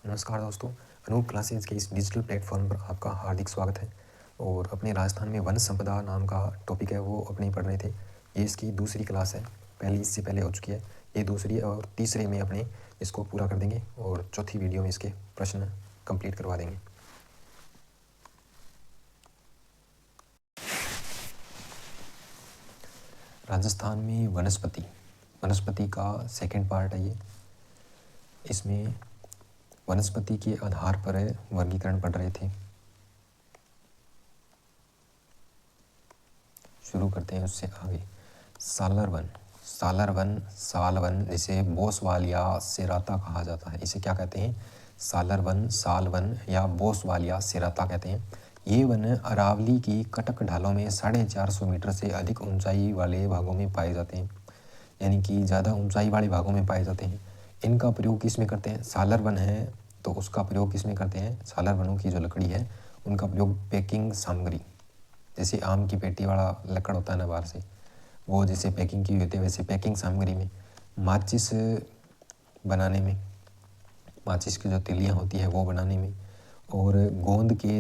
नमस्कार दोस्तों, अनूप क्लासेज के इस डिजिटल प्लेटफॉर्म पर आपका हार्दिक स्वागत है। और अपने राजस्थान में वन संपदा नाम का टॉपिक है वो अपने पढ़ रहे थे। ये इसकी दूसरी क्लास है, पहली इससे पहले हो चुकी है। ये दूसरी और तीसरे में अपने इसको पूरा कर देंगे और चौथी वीडियो में इसके प्रश्न कंप्लीट करवा देंगे। राजस्थान में वनस्पति का सेकंड पार्ट है ये। इसमें वनस्पति के आधार पर वर्गीकरण पढ़ रहे थे। शुरू करते हैं उससे आगे। सालर वन जिसे बोसवाल या सेराता कहा जाता है, इसे क्या कहते हैं? साल वन या बोसवाल या सेराता कहते हैं। ये वन अरावली की कटक ढालों में 450 मीटर से अधिक ऊंचाई वाले भागों में पाए जाते हैं, यानी कि ज़्यादा ऊंचाई वाले भागों में पाए जाते हैं। इनका प्रयोग किस में करते हैं? सालर वन है तो उसका प्रयोग किस में करते हैं? सालर वनों की जो लकड़ी है उनका प्रयोग पैकिंग सामग्री, जैसे आम की पेटी वाला लकड़ होता है ना बाहर से, वो जैसे पैकिंग की होती है वैसे पैकिंग सामग्री में, माचिस बनाने में, माचिस की जो तिलियाँ होती है वो बनाने में, और गोंद के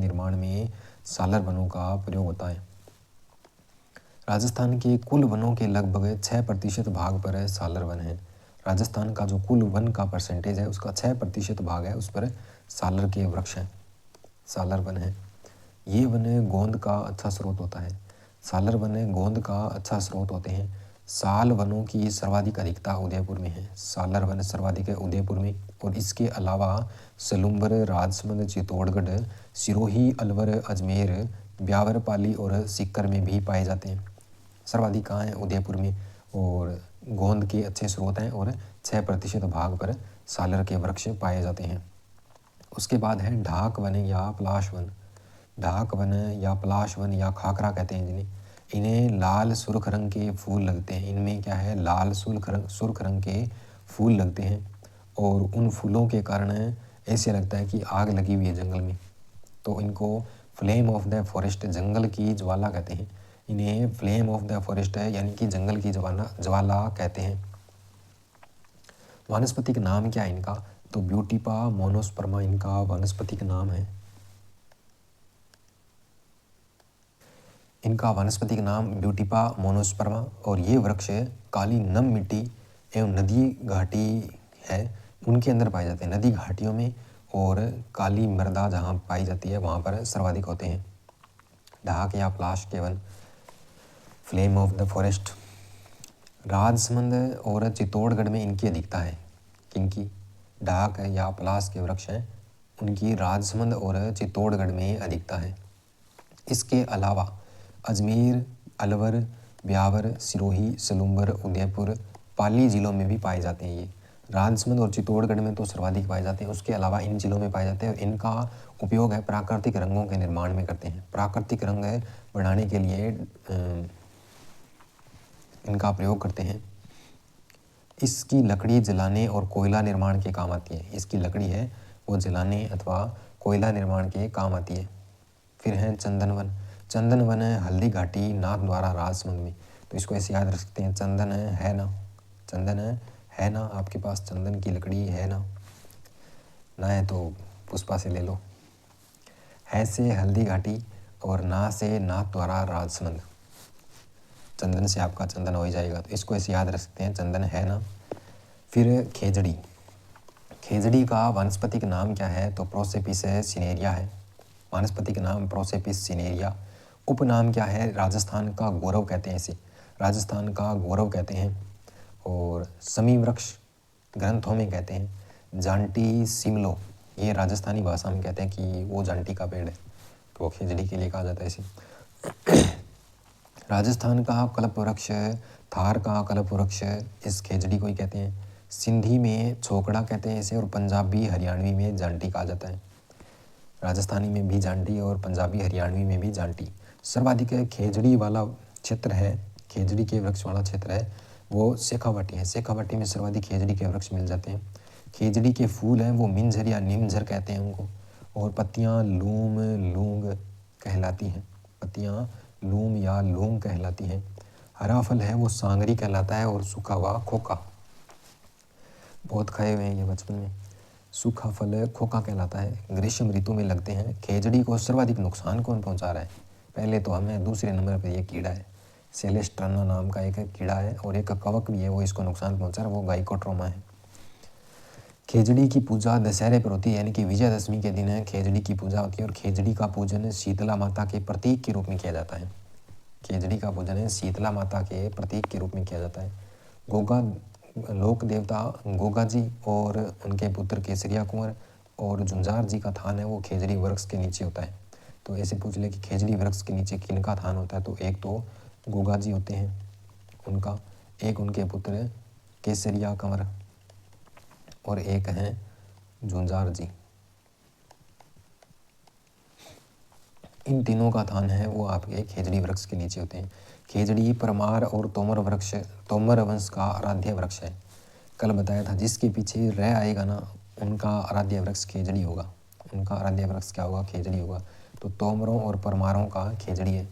निर्माण में सालर वनों का प्रयोग होता है। राजस्थान के कुल वनों के लगभग 6% भाग पर सालर वन है। राजस्थान का जो कुल वन का परसेंटेज है उसका 6% भाग है, उस पर सालर के वृक्ष हैं, सालर वन है। ये वन गोंद का अच्छा स्रोत होता है। सालर वन गोंद का अच्छा स्रोत होते हैं। साल वनों की सर्वाधिक अधिकता उदयपुर में है। सालर वन सर्वाधिक है उदयपुर में, और इसके अलावा सलूम्बर, राजसमंद, चित्तौड़गढ़, सिरोही, अलवर, अजमेर, ब्यावर, पाली और सीकर में भी पाए जाते हैं। सर्वाधिक कहाँ है? उदयपुर में। और गोंद के अच्छे स्रोत हैं और 6% भाग पर सालर के वृक्ष पाए जाते हैं। उसके बाद है ढाक वन या पलाश वन। ढाक वन या पलाश वन या खाकरा कहते हैं जिन्हें। इन्हें लाल सुर्ख रंग के फूल लगते हैं। इनमें क्या है? लाल सुर्ख रंग के फूल लगते हैं, और उन फूलों के कारण ऐसे लगता है कि आग लगी हुई है जंगल में, तो इनको फ्लेम ऑफ द फॉरेस्ट, जंगल की ज्वाला कहते हैं। इन्हें फ्लेम ऑफ द फॉरेस्ट है, यानी कि जंगल की ज्वाला कहते हैं। वानस्पतिक नाम क्या है इनका? तो ब्यूटीपा मोनोस्पर्मा इनका वानस्पतिक नाम है। इनका वानस्पतिक नाम ब्यूटीपा मोनोस्पर्मा, और ये वृक्ष काली नम मिट्टी एवं नदी घाटी है उनके अंदर पाए जाते हैं। नदी घाटियों में और काली मृदा जहाँ पाई जाती है वहाँ पर सर्वाधिक होते हैं। ढाक या पलाश के one, flame of the forest. Rajsamand और चित्तौड़गढ़ में इनकी अधिकता है। किनकी? ढाक या पलाश के वृक्ष हैं, उनकी राजसमंद और चित्तौड़गढ़ में अधिकता है। इसके अलावा अजमेर, अलवर, ब्यावर, सिरोही, सलूम्बर, उदयपुर, पाली जिलों में भी पाए जाते हैं। ये राजसमंद और चित्तौड़गढ़ में तो सर्वाधिक पाए जाते हैं, उसके अलावा इन जिलों में पाए जाते हैं। और इनका उपयोग है प्राकृतिक रंगों के निर्माण में करते हैं। प्राकृतिक रंग बनाने के लिए इनका प्रयोग करते हैं। इसकी लकड़ी जलाने और कोयला निर्माण के काम आती है। इसकी लकड़ी है वो जलाने अथवा कोयला निर्माण के काम आती है। फिर है चंदन वन है हल्दी घाटी, नाथ द्वारा, राजसमंद में। तो इसको ऐसे याद रख सकते हैं, चंदन है ना, चंदन है ना, आपके पास चंदन की लकड़ी है ना, ना है तो पुष्पा से ले लो। है से हल्दी घाटी और ना से नाथ द्वारा, राजसमंद। चंदन से आपका चंदन हो ही जाएगा, तो इसको ऐसे याद रख सकते हैं, चंदन है ना। फिर खेजड़ी का वानस्पतिक नाम क्या है? तो प्रोसेपिस सिनेरिया है। वानस्पतिक नाम प्रोसेपिस सिनेरिया। उपनाम क्या है? राजस्थान का गौरव कहते हैं इसे, राजस्थान का गौरव कहते हैं। और समी वृक्ष ग्रंथों में कहते हैं जांटी सिमलो, ये राजस्थानी भाषा में कहते हैं कि वो जांटी का पेड़ है, तो वो खेजड़ी के लिए कहा जाता है इसे। राजस्थान का कल्प वृक्ष, थार का कल्प वृक्ष इस खेजड़ी को ही कहते हैं। सिंधी में छोकड़ा कहते हैं इसे, और पंजाबी हरियाणवी में जांटी कहा जाता है। राजस्थानी में भी जांटी और पंजाबी हरियाणवी में भी जांटी। सर्वाधिक खेजड़ी वाला क्षेत्र है, खेजड़ी के वृक्ष वाला क्षेत्र है वो शेखावाटी है। शेखावाटी में सर्वाधिक खेजड़ी के वृक्ष मिल जाते हैं। खेजड़ी के फूल हैं वो मिंजर या निमझर कहते हैं उनको, और पत्तियाँ लूम लूंग कहलाती हैं, पत्तियाँ लूम या लूंग कहलाती हैं। हरा फल है वो सांगरी कहलाता है, और सूखा हुआ खोखा। बहुत खाए हुए हैं ये बचपन में। सूखा फल खोखा कहलाता है, ग्रीष्म ऋतु में लगते हैं। खेजड़ी को सर्वाधिक नुकसान कौन पहुंचा रहा है? पहले तो हमें दूसरे नंबर पर ये कीड़ा है, सेलेस्ट्राना नाम का एक कीड़ा है, और एक कवक भी है, वो इसको नुकसान पहुंचा रहा है, वो गाइकोट्रोमा है। खेजड़ी की पूजा दशहरे पर होती है, यानी कि विजयदशमी के दिन खेजड़ी की पूजा होती है, और खेजड़ी का पूजन शीतला माता के प्रतीक के रूप में किया जाता है। खेजड़ी का पूजन शीतला माता के प्रतीक के रूप में किया जाता है। गोगा लोक देवता गोगा जी और उनके पुत्र केसरिया कुंवर और झुंझार जी का थान है वो खेजड़ी वृक्ष के नीचे होता है। तो ऐसे पूछ ले कि खेजड़ी वृक्ष के नीचे किनका थान होता है, तो एक तो गोगा जी होते हैं उनका, एक उनके पुत्र केसरिया कंवर, और एक हैं झुंझार जी। इन तीनों का थान है वो आपके खेजड़ी वृक्ष के नीचे होते हैं। खेजड़ी परमार और तोमर वंश का आराध्य वृक्ष है। कल बताया था जिसके पीछे रह आएगा ना, उनका आराध्य वृक्ष खेजड़ी होगा। उनका आराध्य वृक्ष क्या होगा? खेजड़ी होगा। तो तोमरों और परमारों का खेजड़ी है।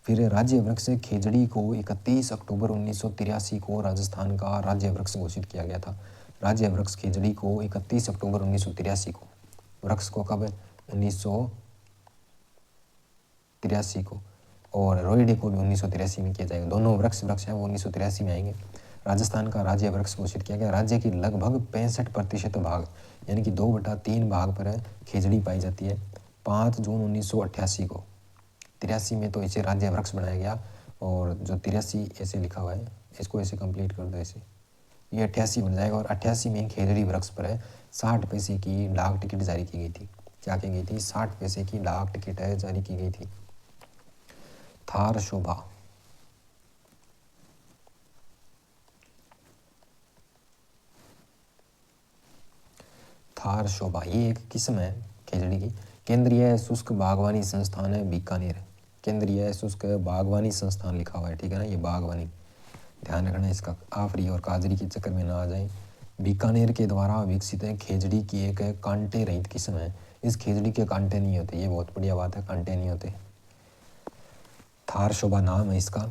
फिर राज्य वृक्ष खेजड़ी को 31 अक्टूबर 1983 को राजस्थान का राज्य वृक्ष घोषित किया गया था। राज्य वृक्ष खेजड़ी को 31 अक्टूबर 1983 को, वृक्ष को कब? 1983 को, और रोहिणी को भी 1983 में किया जाएगा। दोनों वृक्ष हैं वो 1983 में आएंगे। राजस्थान का राज्य वृक्ष घोषित किया गया। राज्य की लगभग 65% भाग, यानी कि 2/3 भाग पर खेजड़ी पाई जाती है। 5 जून 1988 को, 83 में तो इसे राज्य वृक्ष बनाया गया, और जो 83 ऐसे लिखा हुआ है इसको ऐसे कंप्लीट कर दो, ऐसे ये 88 बन जाएगा। और 88 में खेजड़ी वृक्ष पर 60 पैसे की डाक टिकट जारी की गई थी। क्या की गई थी? 60 पैसे की डाक टिकट जारी की गई थी। थार शोभा, थार शोभा ये एक किस्म है खेजड़ी की। केंद्रीय शुष्क बागवानी संस्थान है बीकानेर। केंद्रीय शुष्क बागवानी संस्थान लिखा हुआ है, ठीक है ना, ये बागवानी ध्यान रखना इसका, आफरी और काजरी के चक्कर में ना आ जाए। बीकानेर के द्वारा विकसित है खेजड़ी की एक कांटे रहित किस्म है। इस खेजड़ी के कांटे नहीं होते, ये बहुत बढ़िया बात है, कांटे नहीं होते। थार शोभा नाम है इसका।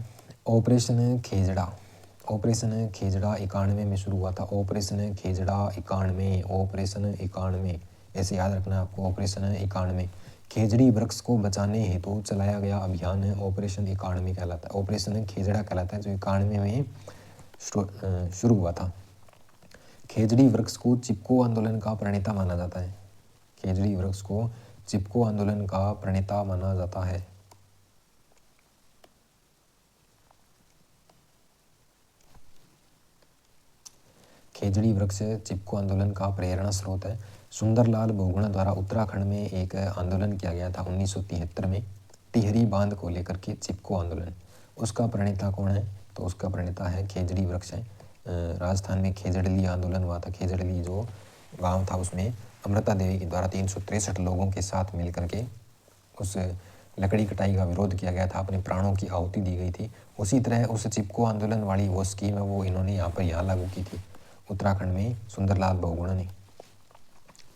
ऑपरेशन खेजड़ा, ऑपरेशन खेजड़ा 91 में शुरू हुआ था। ऑपरेशन खेजड़ा 91, ऑपरेशन 91 ऐसे याद रखना आपको, ऑपरेशन 91। खेजड़ी वृक्ष को बचाने हेतु चलाया गया अभियान है ऑपरेशन 91 कहलाता है। ऑपरेशन खेजड़ा कहलाता है, जो 91 में शुरू हुआ था। खेजड़ी वृक्ष को चिपको आंदोलन का प्रणेता माना जाता है। खेजड़ी वृक्ष को चिपको आंदोलन का प्रणेता माना जाता है। खेजड़ी वृक्ष चिपको आंदोलन का प्रेरणा स्रोत है। सुंदरलाल बहुगुणा द्वारा उत्तराखंड में एक आंदोलन किया गया था 1973 में, टिहरी बांध को लेकर के चिपको आंदोलन। उसका प्रणेता कौन है? तो उसका प्रणेता है खेजड़ी वृक्ष है। राजस्थान में खेजड़ली आंदोलन हुआ था। खेजड़ली जो गांव था उसमें अमृता देवी के द्वारा 363 लोगों के साथ मिल करके उस लकड़ी कटाई का विरोध किया गया था, अपने प्राणों की आहुति दी गई थी। उसी तरह उस चिपको आंदोलन वाली वो स्कीम है वो इन्होंने यहाँ लागू की थी उत्तराखंड में। सुंदरलाल बहुगुणा ने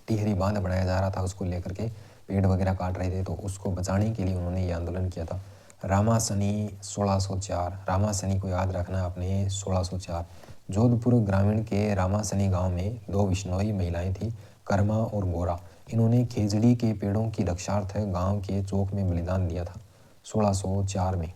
टिहरी बांध बनाया जा रहा था, उसको लेकर के पेड़ वगैरह काट रहे थे, तो उसको बचाने के लिए उन्होंने ये आंदोलन किया था। रामासनी 1604, रामासनी को याद रखना आपने 1604। जोधपुर ग्रामीण के रामासनी गांव में 2 विश्नोई महिलाएं थी, कर्मा और गोरा। इन्होंने खेजड़ी के पेड़ों की रक्षार्थ गांव के चौक में बलिदान दिया था 1604 में।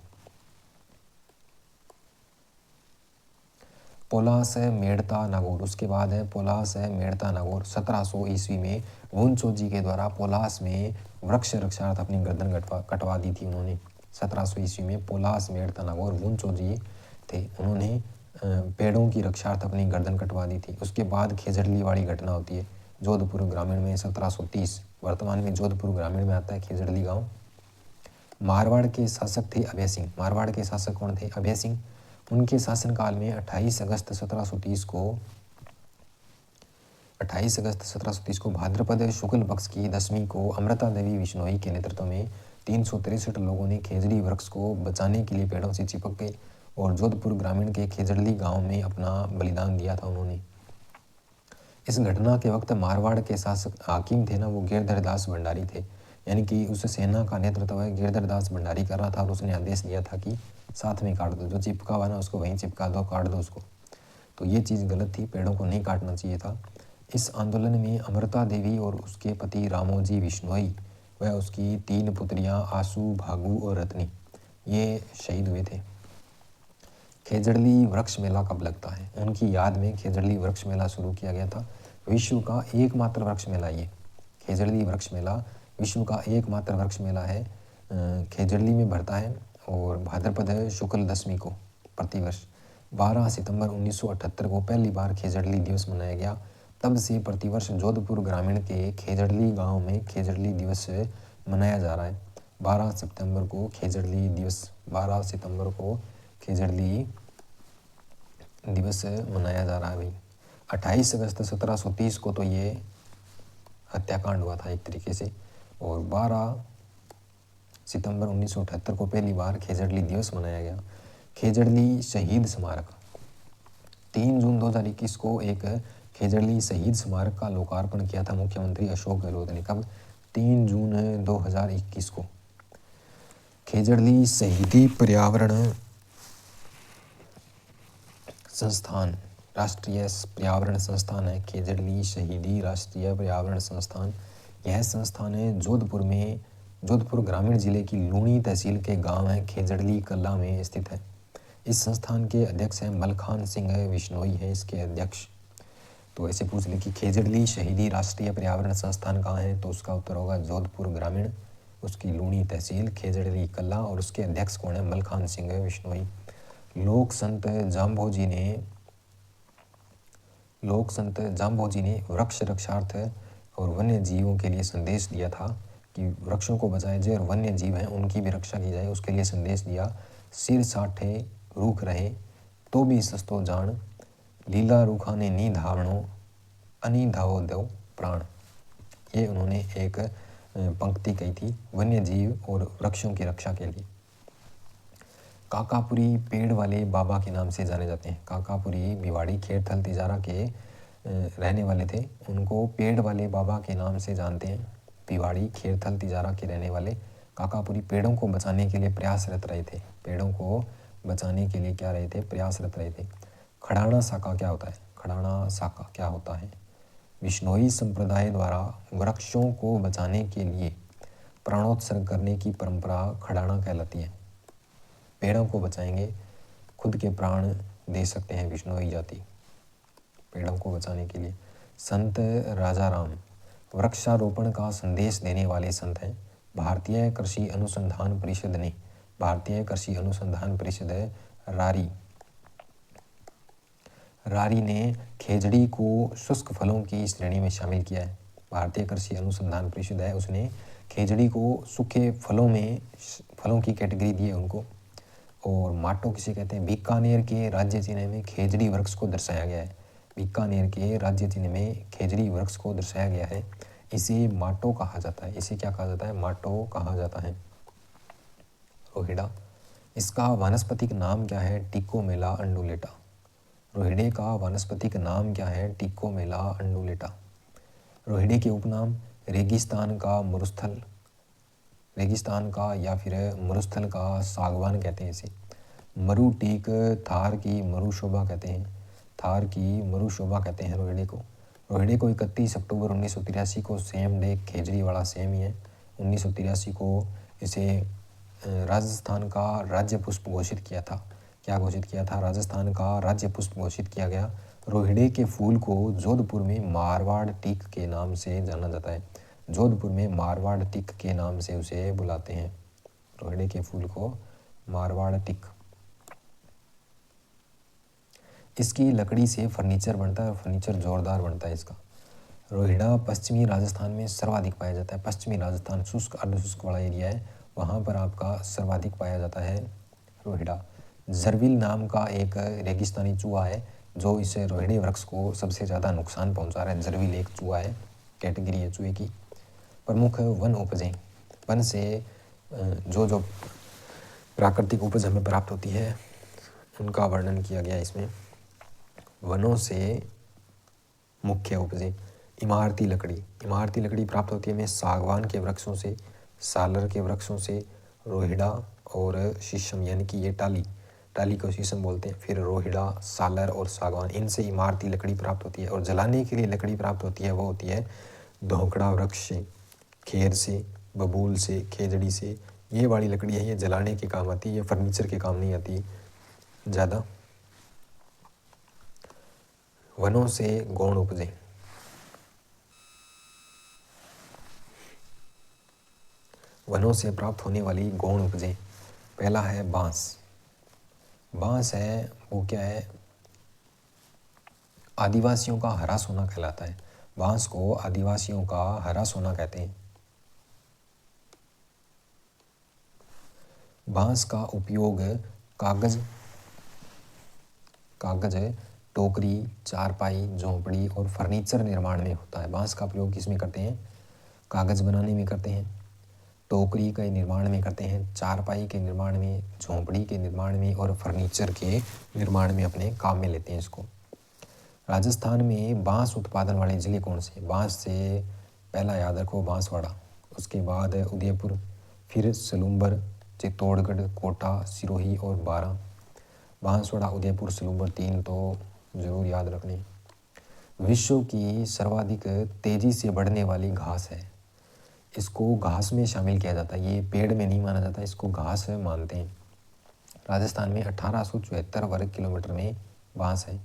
पोलास मेड़ता नागौर, उसके बाद है पोलास मेड़ता नागौर। 1700 ईस्वी में वुनचो जी के द्वारा पोलास में वृक्ष रक्षार्थ अपनी गर्दन कटवा दी थी उन्होंने। 1700 ईस्वी में पोलास मेड़ता नागौर वुनचो जी थे, उन्होंने पेड़ों की रक्षार्थ अपनी गर्दन कटवा दी थी। उसके बाद खेजड़ली वाली घटना होती है जोधपुर ग्रामीण में 1730। वर्तमान में जोधपुर ग्रामीण में आता है खेजड़ली गाँव। मारवाड़ के शासक थे अभय सिंह। मारवाड़ के शासक कौन थे? अभय सिंह। उनके शासनकाल में 28 अगस्त 1730 को भाद्रपद शुक्ल पक्ष की 10वीं को अमृता देवी विश्नोई के नेतृत्व में 363 लोगों ने खेजड़ी वृक्ष को बचाने के लिए पेड़ों से चिपक गए और जोधपुर ग्रामीण के खेजड़ली गांव में अपना बलिदान दिया था उन्होंने। इस घटना के वक्त मारवाड़ के शासक हाकिम थे ना, वो गिरधर दास भंडारी थे, यानी कि उस सेना का नेतृत्व गिरधर दास भंडारी कर रहा था और उसने आदेश दिया था कि साथ में काट दो, जो चिपका हुआ ना उसको वहीं चिपका दो, काट दो उसको। तो ये चीज़ गलत थी, पेड़ों को नहीं काटना चाहिए था। इस आंदोलन में अमृता देवी और उसके पति रामोजी बिश्नोई व उसकी 3 पुत्रियां आसू, भागू और रत्नी ये शहीद हुए थे। खेजड़ली वृक्ष मेला कब लगता है? उनकी याद में खेजड़ली वृक्ष मेला शुरू किया गया था। विश्व का एकमात्र वृक्ष मेला ये खेजड़ली वृक्ष मेला विश्व का एकमात्र वृक्ष मेला है। खेजड़ली में भरता है और भाद्रपद शुक्ल दशमी को प्रतिवर्ष 12 सितंबर 1978 को पहली बार खेजड़ली दिवस मनाया गया। तब से प्रतिवर्ष जोधपुर ग्रामीण के खेजड़ली गांव में खेजड़ली दिवस मनाया जा रहा है। 12 सितंबर को खेजड़ली दिवस 12 सितंबर को खेजड़ली दिवस मनाया जा रहा है भाई। 28 अगस्त 1730 को तो ये हत्याकांड हुआ था एक तरीके से, और 12 सितंबर 1978 को पहली बार खेजड़ली दिवस मनाया गया। खेजड़ली शहीद स्मारक 3 जून 2021 को एक खेजड़ली शहीद स्मारक का लोकार्पण किया था मुख्यमंत्री अशोक गहलोत ने। कब? 3 जून 2021 को। खेजड़ली शहीदी पर्यावरण संस्थान राष्ट्रीय पर्यावरण संस्थान है। खेजड़ली शहीदी राष्ट्रीय पर्यावरण संस्थान यह संस्थान है जोधपुर ग्रामीण जिले की लूणी तहसील के गांव है खेजड़ली कला में स्थित है। इस संस्थान के अध्यक्ष हैं मलखान सिंह बिश्नोई है इसके अध्यक्ष। तो ऐसे पूछ ले कि खेजड़ली शहीदी राष्ट्रीय पर्यावरण संस्थान कहाँ है, तो उसका उत्तर होगा जोधपुर ग्रामीण, उसकी लूणी तहसील, खेजड़ली कला, और उसके अध्यक्ष कौन है? मलखान सिंह बिश्नोई। लोक संत जाम्भोजी ने वृक्ष रक्षार्थ और वन्य जीवों के लिए संदेश दिया था कि वृक्षों को बचाया जाए और वन्य जीव हैं उनकी भी रक्षा की जाए। उसके लिए संदेश दिया। सिर साठे रूख रहे तो भी सस्तो जान, लीला रूखा ने नी धावणो अनि धावो दो प्राण। ये उन्होंने एक पंक्ति कही थी वन्य जीव और वृक्षों की रक्षा के लिए। काकापुरी पेड़ वाले बाबा के नाम से जाने जाते हैं। काकापुरी भिवाड़ी खेरथल तिजारा के रहने वाले थे, उनको पेड़ वाले बाबा के नाम से जानते हैं। भिवाड़ी खेरथल तिजारा के रहने वाले काकापुरी पेड़ों को बचाने के लिए प्रयासरत रहे थे। पेड़ों को बचाने के लिए क्या रहे थे? प्रयासरत रहे थे। खड़ाना साका क्या होता है? खड़ाना साका क्या होता है? बिश्नोई संप्रदाय द्वारा वृक्षों को बचाने के लिए प्राणोत्सर्ग करने की परंपरा खड़ाना कहलाती है। पेड़ों को बचाएंगे, खुद के प्राण दे सकते हैं बिश्नोई जाति पेड़ों को बचाने के लिए। संत राजाराम वृक्षारोपण का संदेश देने वाले संत हैं। भारतीय कृषि अनुसंधान परिषद रारी ने खेजड़ी को शुष्क फलों की श्रेणी में शामिल किया है। भारतीय कृषि अनुसंधान परिषद है, उसने खेजड़ी को सूखे फलों की कैटेगरी दी है उनको। और माटो किसे कहते हैं? बीकानेर के राज्य चिन्ह में खेजड़ी वृक्ष को दर्शाया गया है। बीकानेर के राज्य चिन्ह में खेजड़ी वृक्ष को दर्शाया गया है। इसे माटो कहा जाता है। इसे क्या कहा जाता है? माटो कहा जाता है। रोहिड़ा, इसका वानस्पतिक नाम क्या है? टिकोमेला अंडुलेटा। रोहिड़े का वानस्पतिक नाम क्या है? टिकोमेला अंडुलेटा। रोहिड़े के उपनाम रेगिस्तान का या फिर मरुस्थल का सागवान कहते हैं इसे। मरु टीक, थार की मरुशोभा कहते हैं रोहिड़े को। रोहिड़े को 31 अक्टूबर 1983 को सेम डे खेजड़ी वाला सेम ही है। 1983 को इसे राजस्थान का राज्य पुष्प घोषित किया था। क्या घोषित किया था? राजस्थान का राज्य पुष्प घोषित किया गया। रोहिड़े के फूल को जोधपुर में मारवाड़ टीक के नाम से जाना जाता है। जोधपुर में मारवाड़ टिक के नाम से उसे बुलाते हैं। रोहिड़े के फूल को मारवाड़ टिक। इसकी लकड़ी से फर्नीचर बनता है और फर्नीचर जोरदार बनता है इसका। रोहिड़ा पश्चिमी राजस्थान में सर्वाधिक पाया जाता है। पश्चिमी राजस्थान शुष्क अर्धशुष्क वाला एरिया है, वहाँ पर आपका सर्वाधिक पाया जाता है रोहिड़ा। जरविल नाम का एक रेगिस्तानी चूहा है जो इस रोहिड़े वृक्ष को सबसे ज़्यादा नुकसान पहुँचा रहा है। जरविल एक चूहा है, कैटेगरी है चूहे की। प्रमुख वन उपजें, वन से जो प्राकृतिक उपज हमें प्राप्त होती है उनका वर्णन किया गया इसमें। वनों से मुख्य उपजें, इमारती लकड़ी प्राप्त होती है हमें सागवान के वृक्षों से, सालर के वृक्षों से, रोहिड़ा और शीशम यानी कि ये टाली टाली को शीशम बोलते हैं। फिर रोहिड़ा, सालर और सागवान, इनसे इमारती लकड़ी प्राप्त होती है। और जलाने के लिए लकड़ी प्राप्त होती है वो होती है धोकड़ा वृक्ष से, खेर से, बबूल से, खेजड़ी से। ये वाली लकड़ी है, ये जलाने के काम आती है, ये फर्नीचर के काम नहीं आती ज़्यादा। वनों से गौण उपजे, वनों से प्राप्त होने वाली गौण उपजे। पहला है बांस। बांस है वो क्या है, आदिवासियों का हरा सोना कहलाता है। बांस को आदिवासियों का हरा सोना कहते हैं। बांस का उपयोग कागज टोकरी, चारपाई, झोंपड़ी और फर्नीचर निर्माण में होता है। बांस का प्रयोग किस में करते हैं, कागज बनाने में करते हैं, टोकरी के निर्माण में करते हैं, चारपाई के निर्माण में, झोंपड़ी के निर्माण में और फर्नीचर के निर्माण में अपने काम में लेते हैं इसको। राजस्थान में बांस उत्पादन वाले जिले कौन से? बांस से पहला याद रखो बांसवाड़ा, उसके बाद उदयपुर, फिर सलूम्बर, चित्तौड़गढ़, कोटा, सिरोही और बारां। बांसवाड़ा, उदयपुर, सलूम्बर 3 तो जरूर याद रखने। विश्व की सर्वाधिक तेजी से बढ़ने वाली घास है, इसको घास में शामिल किया जाता है, ये पेड़ में नहीं माना जाता, इसको घास मानते हैं। राजस्थान में 1874 वर्ग किलोमीटर में बांस है।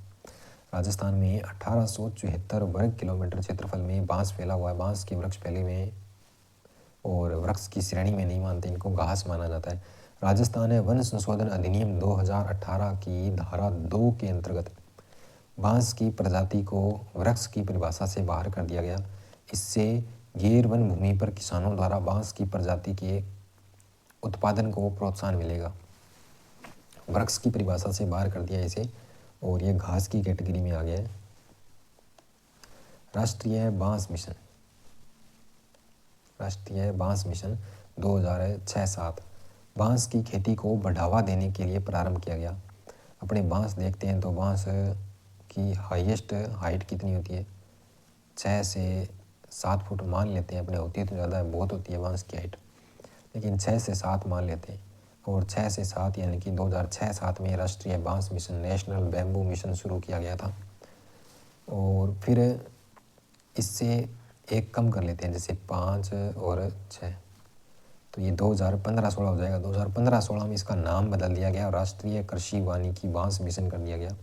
राजस्थान में 1874 वर्ग किलोमीटर क्षेत्रफल में बांस फैला हुआ है। बांस के वृक्ष फैले हुए हैं और वृक्ष की श्रेणी में नहीं मानते, इनको घास माना जाता है। राजस्थान वन संशोधन अधिनियम 2018 की धारा 2 के अंतर्गत बांस की प्रजाति को वृक्ष की परिभाषा से बाहर कर दिया गया। इससे गैर वन भूमि पर किसानों द्वारा बांस की प्रजाति के उत्पादन को प्रोत्साहन मिलेगा। वृक्ष की परिभाषा से बाहर कर दिया इसे और ये घास की कैटेगरी में आ गया है। राष्ट्रीय बांस मिशन, राष्ट्रीय बांस मिशन 2006-07 बांस की खेती को बढ़ावा देने के लिए प्रारंभ किया गया। अपने बांस देखते हैं तो बांस की हाईएस्ट हाइट कितनी होती है, 6 से 7 फुट मान लेते हैं अपने, होती है तो ज़्यादा बहुत होती है बांस की हाइट, लेकिन 6 से 7 मान लेते हैं। और 6 से 7 यानी कि 2006-07 में राष्ट्रीय बांस मिशन, नेशनल बैम्बू मिशन शुरू किया गया था। और फिर इससे एक कम कर लेते हैं, जैसे 5 और 6, तो ये 2015-16 हो जाएगा। 2015-16 में इसका नाम बदल दिया गया, राष्ट्रीय कृषि वानिकी बांस मिशन कर दिया गया,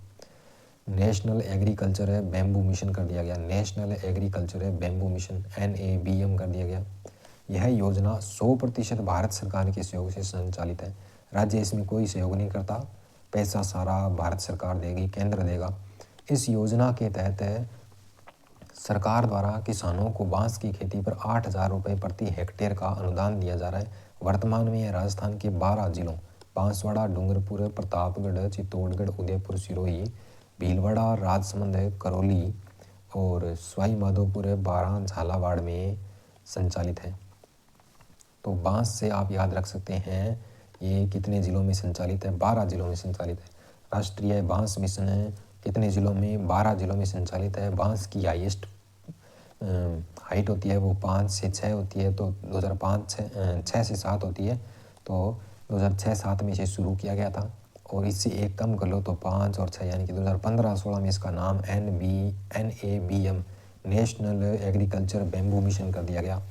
नेशनल एग्रीकल्चर बैम्बू मिशन कर दिया गया, national agriculture bamboo mission NABM कर दिया गया। यह योजना 100% भारत सरकार के सहयोग से संचालित है, राज्य इसमें कोई सहयोग नहीं करता, पैसा सारा भारत सरकार देगी, केंद्र देगा। इस योजना के तहत सरकार द्वारा किसानों को बांस की खेती पर 8,000 रुपये प्रति हेक्टेयर का अनुदान दिया जा रहा है। वर्तमान में यह राजस्थान के 12 जिलों बांसवाड़ा, डूंगरपुर, प्रतापगढ़, चित्तौड़गढ़, उदयपुर, सिरोही, भीलवाड़ा, राजसमंद, करौली और सवाई माधोपुर, बारां, झालावाड़ में संचालित है। तो बांस से आप याद रख सकते हैं ये कितने ज़िलों में संचालित है, 12 ज़िलों में संचालित है। राष्ट्रीय बांस मिशन है कितने ज़िलों में, 12 ज़िलों में संचालित है। बांस की हाईएस्ट हाइट होती है वो 5 से 6 होती है, तो 6 से 7 होती है, तो 2006-07 में इसे शुरू किया गया था। और इससे एक कम कर लो तो 5 और 6 यानी कि 2015-16 में इसका नाम NABM national agriculture bamboo mission कर दिया गया।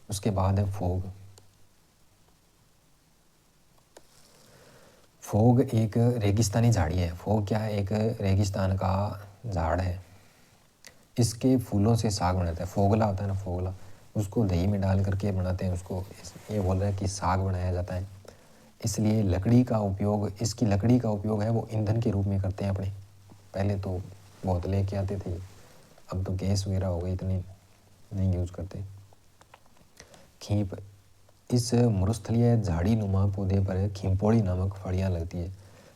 उसके बाद है फोग। फोग एक रेगिस्तानी झाड़ी है। फोग क्या है, एक रेगिस्तान का झाड़ है। इसके फूलों से साग बनाता है, फोगला होता है ना, फोगला, उसको दही में डाल करके बनाते हैं उसको, ये बोल रहा है कि साग बनाया जाता है। इसलिए लकड़ी का उपयोग, इसकी लकड़ी का उपयोग है वो ईंधन के रूप में करते हैं अपने। पहले तो बहुत लेके आते थे, अब तो गैस वगैरह हो गई, इतनी नहीं यूज़ करते। खींप, इस मरुस्थलीय झाड़ी नुमा पौधे पर खिंपोड़ी नामक फलियाँ लगती है।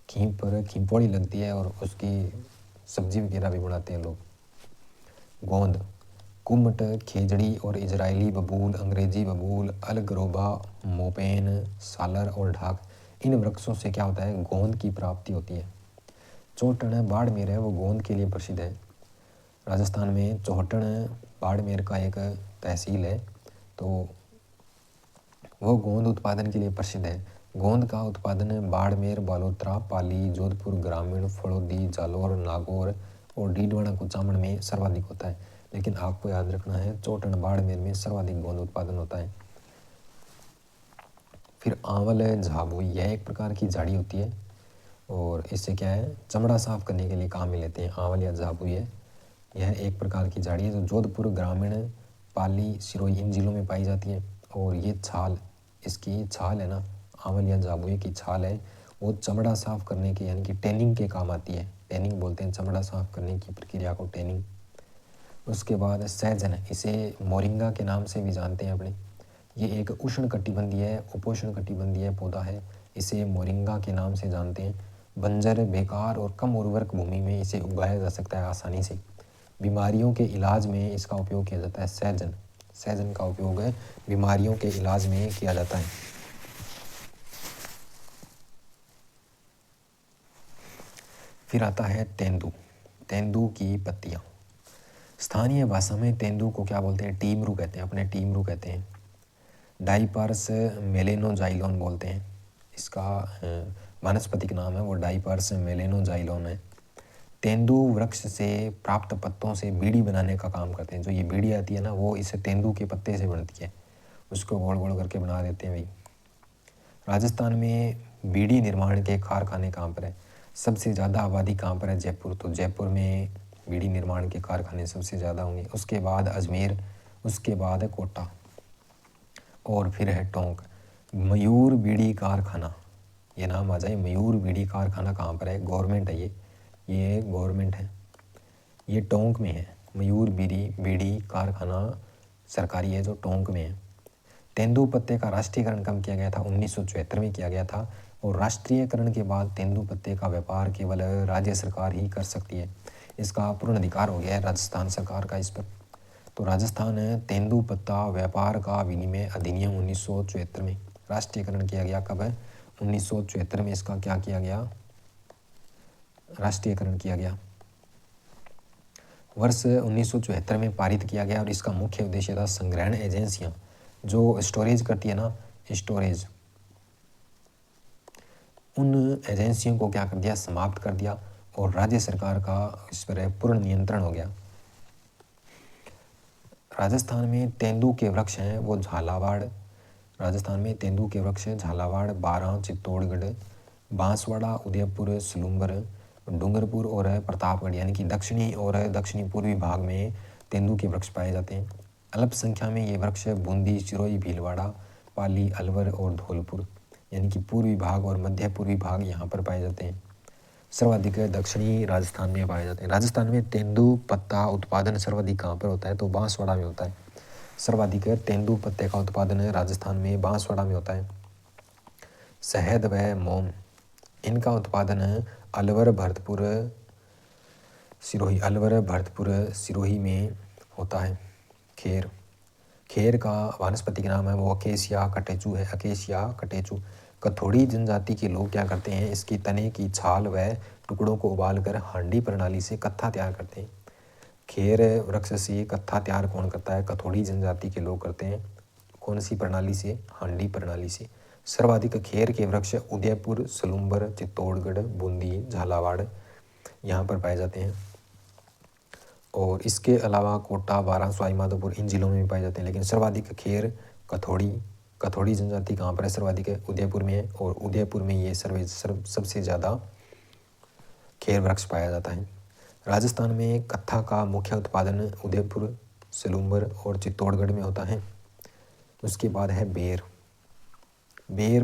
खींप पर खिंपोड़ी लगती है और उसकी सब्जी वगैरह भी बनाते हैं लोग। गोंद, कुमट, खेजड़ी और इजरायली बबूल, अंग्रेजी बबूल, अलगरोबा, मोपेन, सालर और ढाक, इन वृक्षों से क्या होता है, गोंद की प्राप्ति होती है। चौहटन बाड़मेर है वो गोंद के लिए प्रसिद्ध है। राजस्थान में चौहटन बाड़मेर का एक तहसील है, तो वो गोंद उत्पादन के लिए प्रसिद्ध है। गोंद का उत्पादन बाड़मेर, बालोतरा, पाली, जोधपुर ग्रामीण, फड़ौदी, जालौर, नागौर और डीडवाना कुचामन में सर्वाधिक होता है। लेकिन आपको याद रखना है चोटन बाड़मेर में सर्वाधिक गोंद उत्पादन होता है। फिर आंवल झाबुई, यह एक प्रकार की झाड़ी होती है और इससे क्या है चमड़ा साफ करने के लिए काम में लेते हैं। आंवल या झाबुई है, यह एक प्रकार की झाड़ी है जो जोधपुर ग्रामीण, पाली, सिरोही इन जिलों में पाई जाती है। और ये छाल, इसकी छाल है ना, आंवल या झाबुई की छाल है, वो चमड़ा साफ करने के यानी कि टैनिंग के काम आती है। टैनिंग बोलते हैं चमड़ा साफ करने की प्रक्रिया को, टैनिंग। उसके बाद सहजन, इसे मोरिंगा के नाम से भी जानते हैं अपने। ये एक उष्णकटिबंधीय उपोष्णकटिबंधीय पौधा है, इसे मोरिंगा के नाम से जानते हैं। बंजर, बेकार और कम उर्वरक भूमि में इसे उगाया जा सकता है आसानी से। बीमारियों के इलाज में इसका उपयोग किया जाता है। सहजन, सहजन का उपयोग बीमारियों के इलाज में किया जाता है। फिर आता है तेंदू, तेंदू की पत्तियाँ। स्थानीय भाषा में तेंदू को क्या बोलते हैं, टीमरू कहते हैं, अपने टीमरू कहते हैं। डाइपर्स मेलेनोजाइलोन बोलते हैं, इसका वानस्पतिक नाम है वो डाइपर्स मेलेनोजाइलोन है। तेंदू वृक्ष से प्राप्त पत्तों से बीड़ी बनाने का काम करते हैं। जो ये बीड़ी आती है ना वो इसे तेंदू के पत्ते से बनती है, उसको गोल गोल करके बना देते हैं भाई। राजस्थान में बीड़ी निर्माण के कारखाने कहाँ पर है, सबसे ज़्यादा आबादी कहाँ पर है, जयपुर। तो जयपुर में बीड़ी निर्माण के कारखाने सबसे ज़्यादा होंगे। उसके बाद अजमेर, उसके बाद है कोटा और फिर है टोंक। मयूर बीड़ी कारखाना, ये नाम आ जाए, मयूर बीड़ी कारखाना कहाँ पर है, गवर्नमेंट है ये गवर्नमेंट है, ये टोंक में है। मयूर बीड़ी कारखाना सरकारी है जो टोंक में है। तेंदू पत्ते का राष्ट्रीयकरण कब किया गया था, 1974 में किया गया था। और राष्ट्रीयकरण के बाद तेंदू पत्ते का व्यापार केवल राज्य सरकार ही कर सकती है, इसका पूर्ण अधिकार हो गया है राजस्थान सरकार का इस पर। तो राजस्थान तेंदू पत्ता व्यापार का विनिमय अधिनियम 1974 में राष्ट्रीयकरण किया गया। कब है, 1974 में इसका क्या किया गया, राष्ट्रीयकरण किया गया। वर्ष 1974 में पारित किया गया और इसका मुख्य उद्देश्य था संग्रहण एजेंसियां जो स्टोरेज करती है ना, स्टोरेज, उन एजेंसियों को क्या कर दिया, समाप्त कर दिया और राज्य सरकार का इस पर पूर्ण नियंत्रण हो गया। राजस्थान में तेंदू के वृक्ष हैं वो झालावाड़, राजस्थान में तेंदू के वृक्ष झालावाड़, बारां, चित्तौड़गढ़, बांसवाड़ा, उदयपुर, सलूम्बर, डूंगरपुर और प्रतापगढ़ यानी कि दक्षिणी और दक्षिणी पूर्वी भाग में तेंदू के वृक्ष पाए जाते हैं। अल्प संख्या में ये वृक्ष बूंदी, सिरोही, भीलवाड़ा, पाली, अलवर और धौलपुर यानी कि पूर्वी भाग और मध्य पूर्वी भाग यहाँ पर पाए जाते हैं। सर्वाधिक दक्षिणी राजस्थान में पाए जाते हैं। राजस्थान में तेंदू पत्ता उत्पादन सर्वाधिक कहाँ पर होता है, तो बांसवाड़ा में होता है। सर्वाधिक तेंदू पत्ते का उत्पादन राजस्थान में बांसवाड़ा में होता है। शहद व मोम, इनका उत्पादन अलवर, भरतपुर, सिरोही, अलवर, भरतपुर, सिरोही में होता है। खेर, खेर का वानस्पतिक नाम है वो अकेसिया कटेचू है, अकेसिया कटेचू। कथोड़ी जनजाति के लोग क्या करते हैं, इसकी तने की छाल व टुकड़ों को उबालकर हांडी प्रणाली से कत्था तैयार करते हैं। खेर वृक्ष से कत्था तैयार कौन करता है, कथोड़ी जनजाति के लोग करते हैं। कौन सी प्रणाली से, हांडी प्रणाली से। सर्वाधिक खेर के वृक्ष उदयपुर, सलूम्बर, चित्तौड़गढ़, बूंदी, झालावाड़ यहाँ पर पाए जाते हैं। और इसके अलावा कोटा, बारां, सवाई माधोपुर इन जिलों में भी पाए जाते हैं। लेकिन सर्वाधिक खेर कथोड़ी जनजाति कहाँ पर है, सर्वाधिक है उदयपुर में है। और उदयपुर में ये सबसे ज़्यादा खेर वृक्ष पाया जाता है। राजस्थान में कत्था का मुख्य उत्पादन उदयपुर, सलूम्बर और चित्तौड़गढ़ में होता है। उसके बाद है बेर। बेर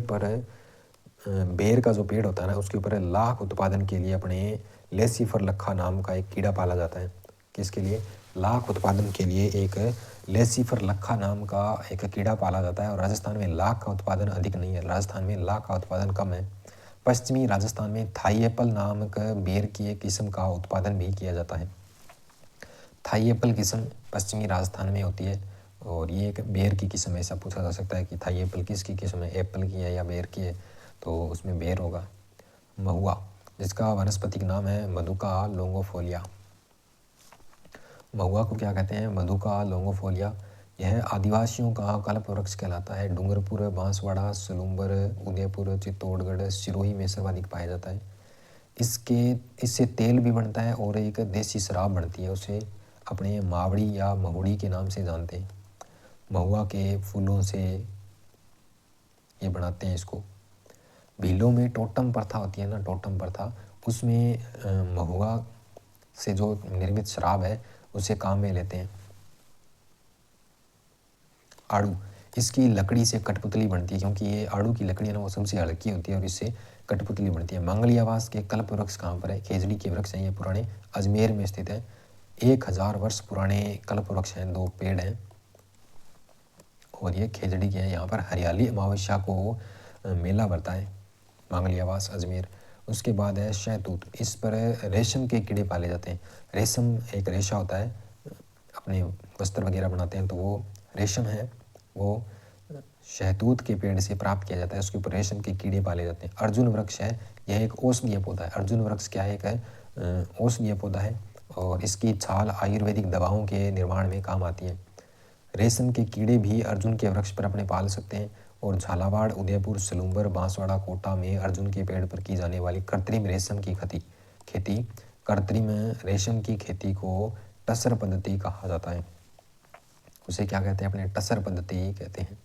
का जो पेड़ होता है ना उसके ऊपर लाख उत्पादन के लिए अपने लेसीफर लखा नाम का एक कीड़ा पाला जाता है। किसके लिए, लाख उत्पादन के लिए एक लेसीफर लखा नाम का एक कीड़ा पाला जाता है। और राजस्थान में लाख का उत्पादन अधिक नहीं है, राजस्थान में लाख का उत्पादन कम है। पश्चिमी राजस्थान में थाई एप्पल नामक बेर की एक किस्म का उत्पादन भी किया जाता है। थाई एप्पल किस्म पश्चिमी राजस्थान में होती है और ये एक बेर की किस्म, ऐसा पूछा जा सकता है कि थाई एप्पल किसकी किस्म है, एप्पल की है या बेर की है, तो उसमें बेर होगा। महुआ, जिसका वानस्पतिक नाम है मधुका लोंगोफोलिया। महुआ को क्या कहते हैं, मधुका लोंगोफोलिया। यह आदिवासियों का कल्प वृक्ष कहलाता है। डूंगरपुर, बांसवाड़ा, सलूम्बर, उदयपुर, चित्तौड़गढ़, सिरोही में सर्वाधिक पाया जाता है। इससे तेल भी बनता है और एक देसी शराब बनती है, उसे अपने मावड़ी या महुड़ी के नाम से जानते हैं। महुआ के फूलों से ये बनाते हैं इसको। भीलों में टोटम प्रथा होती है ना, टोटम प्रथा, उसमें महुआ से जो निर्मित शराब है उसे काम में लेते हैं। आड़ू, इसकी लकड़ी से कठपुतली बनती है, क्योंकि ये आड़ू की लकड़ी है ना वो सबसे हल्की होती है और इससे कठपुतली बनती है। मंगलियावास के कल्प वृक्ष कहाँ पर है? खेजड़ी के वृक्ष हैं, ये पुराने अजमेर में स्थित है। 1000 वर्ष पुराने कल्प वृक्ष हैं, 2 पेड़ हैं और ये खेजड़ी के हैं। यहाँ पर हरियाली अमावस्या को मेला भरता है, मंगलियावास अजमेर। उसके बाद है शहतूत, इस पर रेशम के कीड़े पाले जाते हैं। रेशम एक रेशा होता है, अपने वस्त्र वगैरह बनाते हैं तो वो रेशम है, वो शहतूत के पेड़ से प्राप्त किया जाता है, उसके ऊपर रेशम के कीड़े पाले जाते हैं। अर्जुन वृक्ष है, यह एक औषधीय पौधा है। अर्जुन वृक्ष क्या है? एक औषधीय पौधा है और इसकी छाल आयुर्वेदिक दवाओं के निर्माण में काम आती है। रेशम के कीड़े भी अर्जुन के वृक्ष पर अपने पाल सकते हैं। और झालावाड़, उदयपुर, सलूम्बर, बांसवाड़ा, कोटा में अर्जुन के पेड़ पर की जाने वाली कृत्रिम रेशम की खेती कृत्रिम रेशम की खेती को टसर पद्धति कहा जाता है। उसे क्या कहते हैं? अपने टसर पद्धति कहते हैं।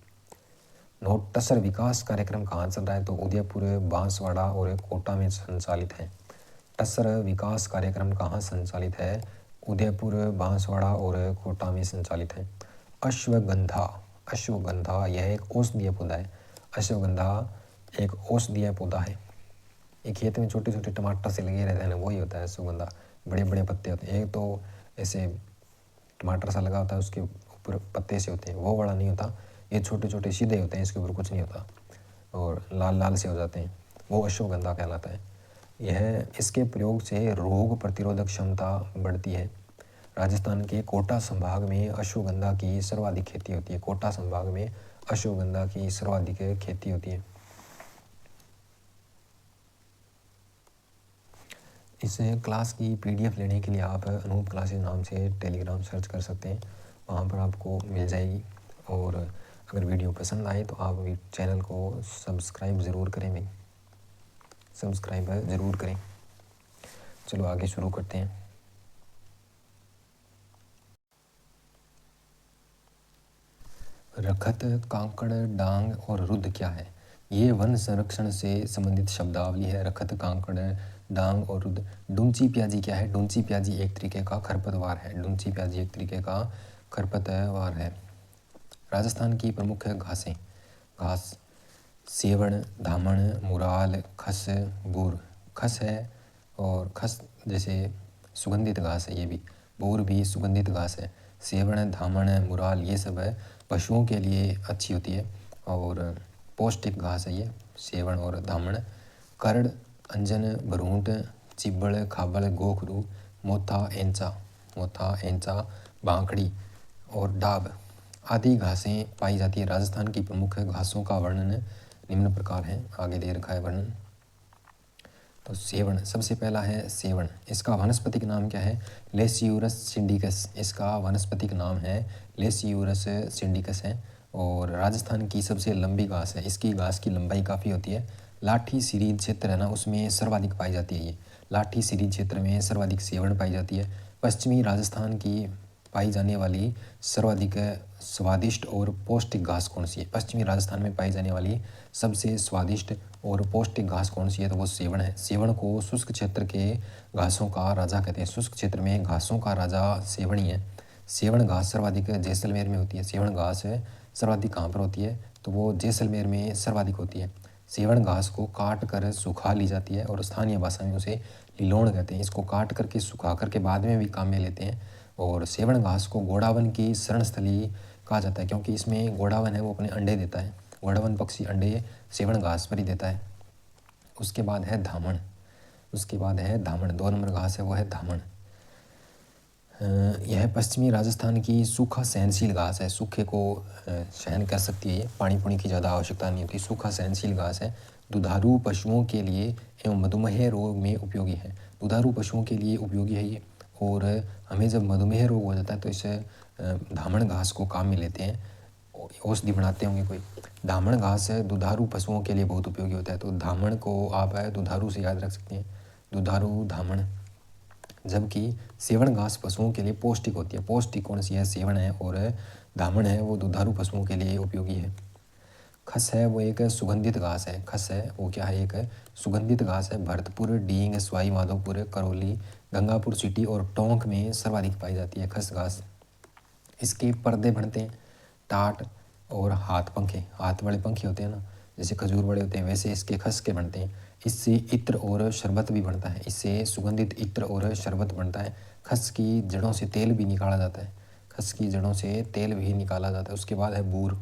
नोट, टसर विकास कार्यक्रम कहाँ चल रहा है? तो उदयपुर, बांसवाड़ा और कोटा में संचालित है। टसर विकास कार्यक्रम कहाँ संचालित है? उदयपुर, बांसवाड़ा और कोटा में संचालित है। अश्वगंधा यह एक औषधीय पौधा है। अश्वगंधा एक औषधीय पौधा है। एक खेत में छोटे छोटे टमाटर से लगे रहते हैं ना, वही होता है अश्वगंधा। बड़े बड़े पत्ते होते हैं, एक तो ऐसे टमाटर सा लगा होता है, उसके ऊपर पत्ते से होते हैं, वो बड़ा नहीं होता। ये छोटे छोटे सीधे होते हैं, इसके ऊपर कुछ नहीं होता और लाल लाल से हो जाते हैं, वो अश्वगंधा कहलाता है। इसके प्रयोग से रोग प्रतिरोधक क्षमता बढ़ती है। राजस्थान के कोटा संभाग में अश्वगंधा की सर्वाधिक खेती होती है। कोटा संभाग में अश्वगंधा की सर्वाधिक खेती होती है। इस क्लास की PDF लेने के लिए आप अनूप क्लासेस नाम से टेलीग्राम सर्च कर सकते हैं, वहाँ पर आपको मिल जाएगी। और अगर वीडियो पसंद आए तो आप चैनल को सब्सक्राइब ज़रूर करें सब्सक्राइब ज़रूर करें। चलो आगे शुरू करते हैं। रखत, कांकड़, डांग और रुद्र क्या है? ये वन संरक्षण से संबंधित शब्दावली है। रखत, कांकड़, डांग और रुद्र। डुंची प्याजी क्या है? डुंची प्याजी एक तरीके का खरपतवार है। डुंची प्याजी एक तरीके का खरपतवार है। राजस्थान की प्रमुख घास सेवण, धामण, मुराल, खस, बूर। खस है और खस जैसे सुगंधित घास है, ये भी। बूर भी सुगंधित घास है। सेवण, धामण, मुराल ये सब है पशुओं के लिए अच्छी होती है और पौष्टिक घास है ये सेवण और धामण। करड़, अंजन, भरूट, चिब्बड़, खाबड़, गोखरू, मोथा, एंचा, बांकड़ी और डाब आदि घासें पाई जाती है। राजस्थान की प्रमुख घासों का वर्णन निम्न प्रकार है, आगे दे रखा है वर्णन। तो सेवण, सबसे पहला है सेवण। इसका वानस्पतिक नाम क्या है? लेसियूरस सिंडिकस। इसका वानस्पतिक नाम है लेसियूरस सिंडिकस है और राजस्थान की सबसे लंबी घास है। इसकी घास की लंबाई काफ़ी होती है। लाठी सीरीज क्षेत्र है ना, उसमें सर्वाधिक पाई जाती है ये। लाठी सीरीज क्षेत्र में सर्वाधिक सेवण पाई जाती है। पश्चिमी राजस्थान की पाई जाने वाली सर्वाधिक स्वादिष्ट और पौष्टिक घास कौन सी है? पश्चिमी राजस्थान में पाई जाने वाली सबसे स्वादिष्ट और पौष्टिक घास कौन सी है? तो वो सेवण है। सेवण को शुष्क क्षेत्र के घासों का राजा कहते हैं। शुष्क क्षेत्र में घासों का राजा सेवण ही है। सेवण घास सर्वाधिक जैसलमेर में होती है। सेवण घास सर्वाधिक कहाँ पर होती है? तो वो जैसलमेर में सर्वाधिक होती है। सेवण घास को काट कर सुखा ली जाती है और स्थानीय भाषा में उसे लिलोण कहते हैं। इसको काट करके सुखा करके बाद में भी काम में लेते हैं। और सेवण घास को गोडावन की शरणस्थली कहा जाता है, क्योंकि इसमें गोडावन है वो अपने अंडे देता है। गोडावन पक्षी अंडे सेवण घास पर ही देता है। उसके बाद है धामण। 2 नंबर घास है वो है धामण। यह पश्चिमी राजस्थान की सूखा सहनशील घास है। सूखे को सहन कर सकती है ये, पानी पुनी की ज़्यादा आवश्यकता नहीं होती। सूखा सहनशील घास है। दुधारू पशुओं के लिए एवं मधुमेह रोग में उपयोगी है। दुधारू पशुओं के लिए उपयोगी है ये और हमें जब मधुमेह रोग हो जाता है तो इस धामण घास को काम में लेते हैं, औषधि बनाते होंगे कोई। धामण घास दुधारू पशुओं के लिए बहुत उपयोगी होता है, तो धामण को आप दुधारू से याद रख सकते हैं, दुधारू धामण। जबकि सेवण घास पशुओं के लिए पौष्टिक होती है। पौष्टिक कौन सी है? सेवण है, और धामण है वो दुधारू पशुओं के लिए उपयोगी है। खस है वो एक सुगंधित घास है। खस है वो क्या है? एक सुगंधित घास है। भरतपुर, डींग, सवाई माधोपुर, करौली, गंगापुर सिटी और टोंक में सर्वाधिक पाई जाती है खस घास। इसके पर्दे बनते हैं, टाट और हाथ पंखे, हाथ वाले पंखे होते हैं ना, जैसे खजूर बड़े होते हैं, वैसे इसके खस के बनते हैं। इससे इत्र और शरबत भी बनता है। इससे सुगंधित इत्र और शरबत बनता है। खस की जड़ों से तेल भी निकाला जाता है। खस की जड़ों से तेल भी निकाला जाता है। उसके बाद है बूर।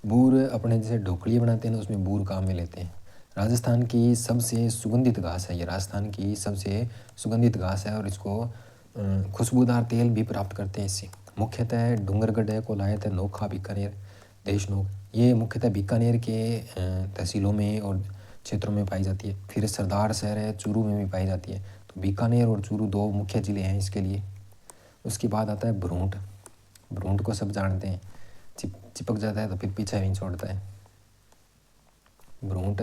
बूर अपने जैसे ढोकली बनाते हैं ना, उसमें बूर काम में लेते हैं। राजस्थान की सबसे सुगंधित घास है ये, राजस्थान की सबसे सुगंधित घास है, और इसको खुशबूदार तेल भी प्राप्त करते हैं इससे। मुख्यतः डूंगरगढ़, कोलायत, नोखा, बीकानेर, देशनोक, ये मुख्यतः बीकानेर के तहसीलों में और क्षेत्रों में पाई जाती है। फिर सरदार शहर है, चूरू में भी पाई जाती है। तो बीकानेर और चूरू दो मुख्य ज़िले हैं इसके लिए। उसके बाद आता है भ्रूंट। भ्रूंट को सब जानते हैं, चिपक जाता है तो फिर पीछे नहीं छोड़ता है। भ्रूंट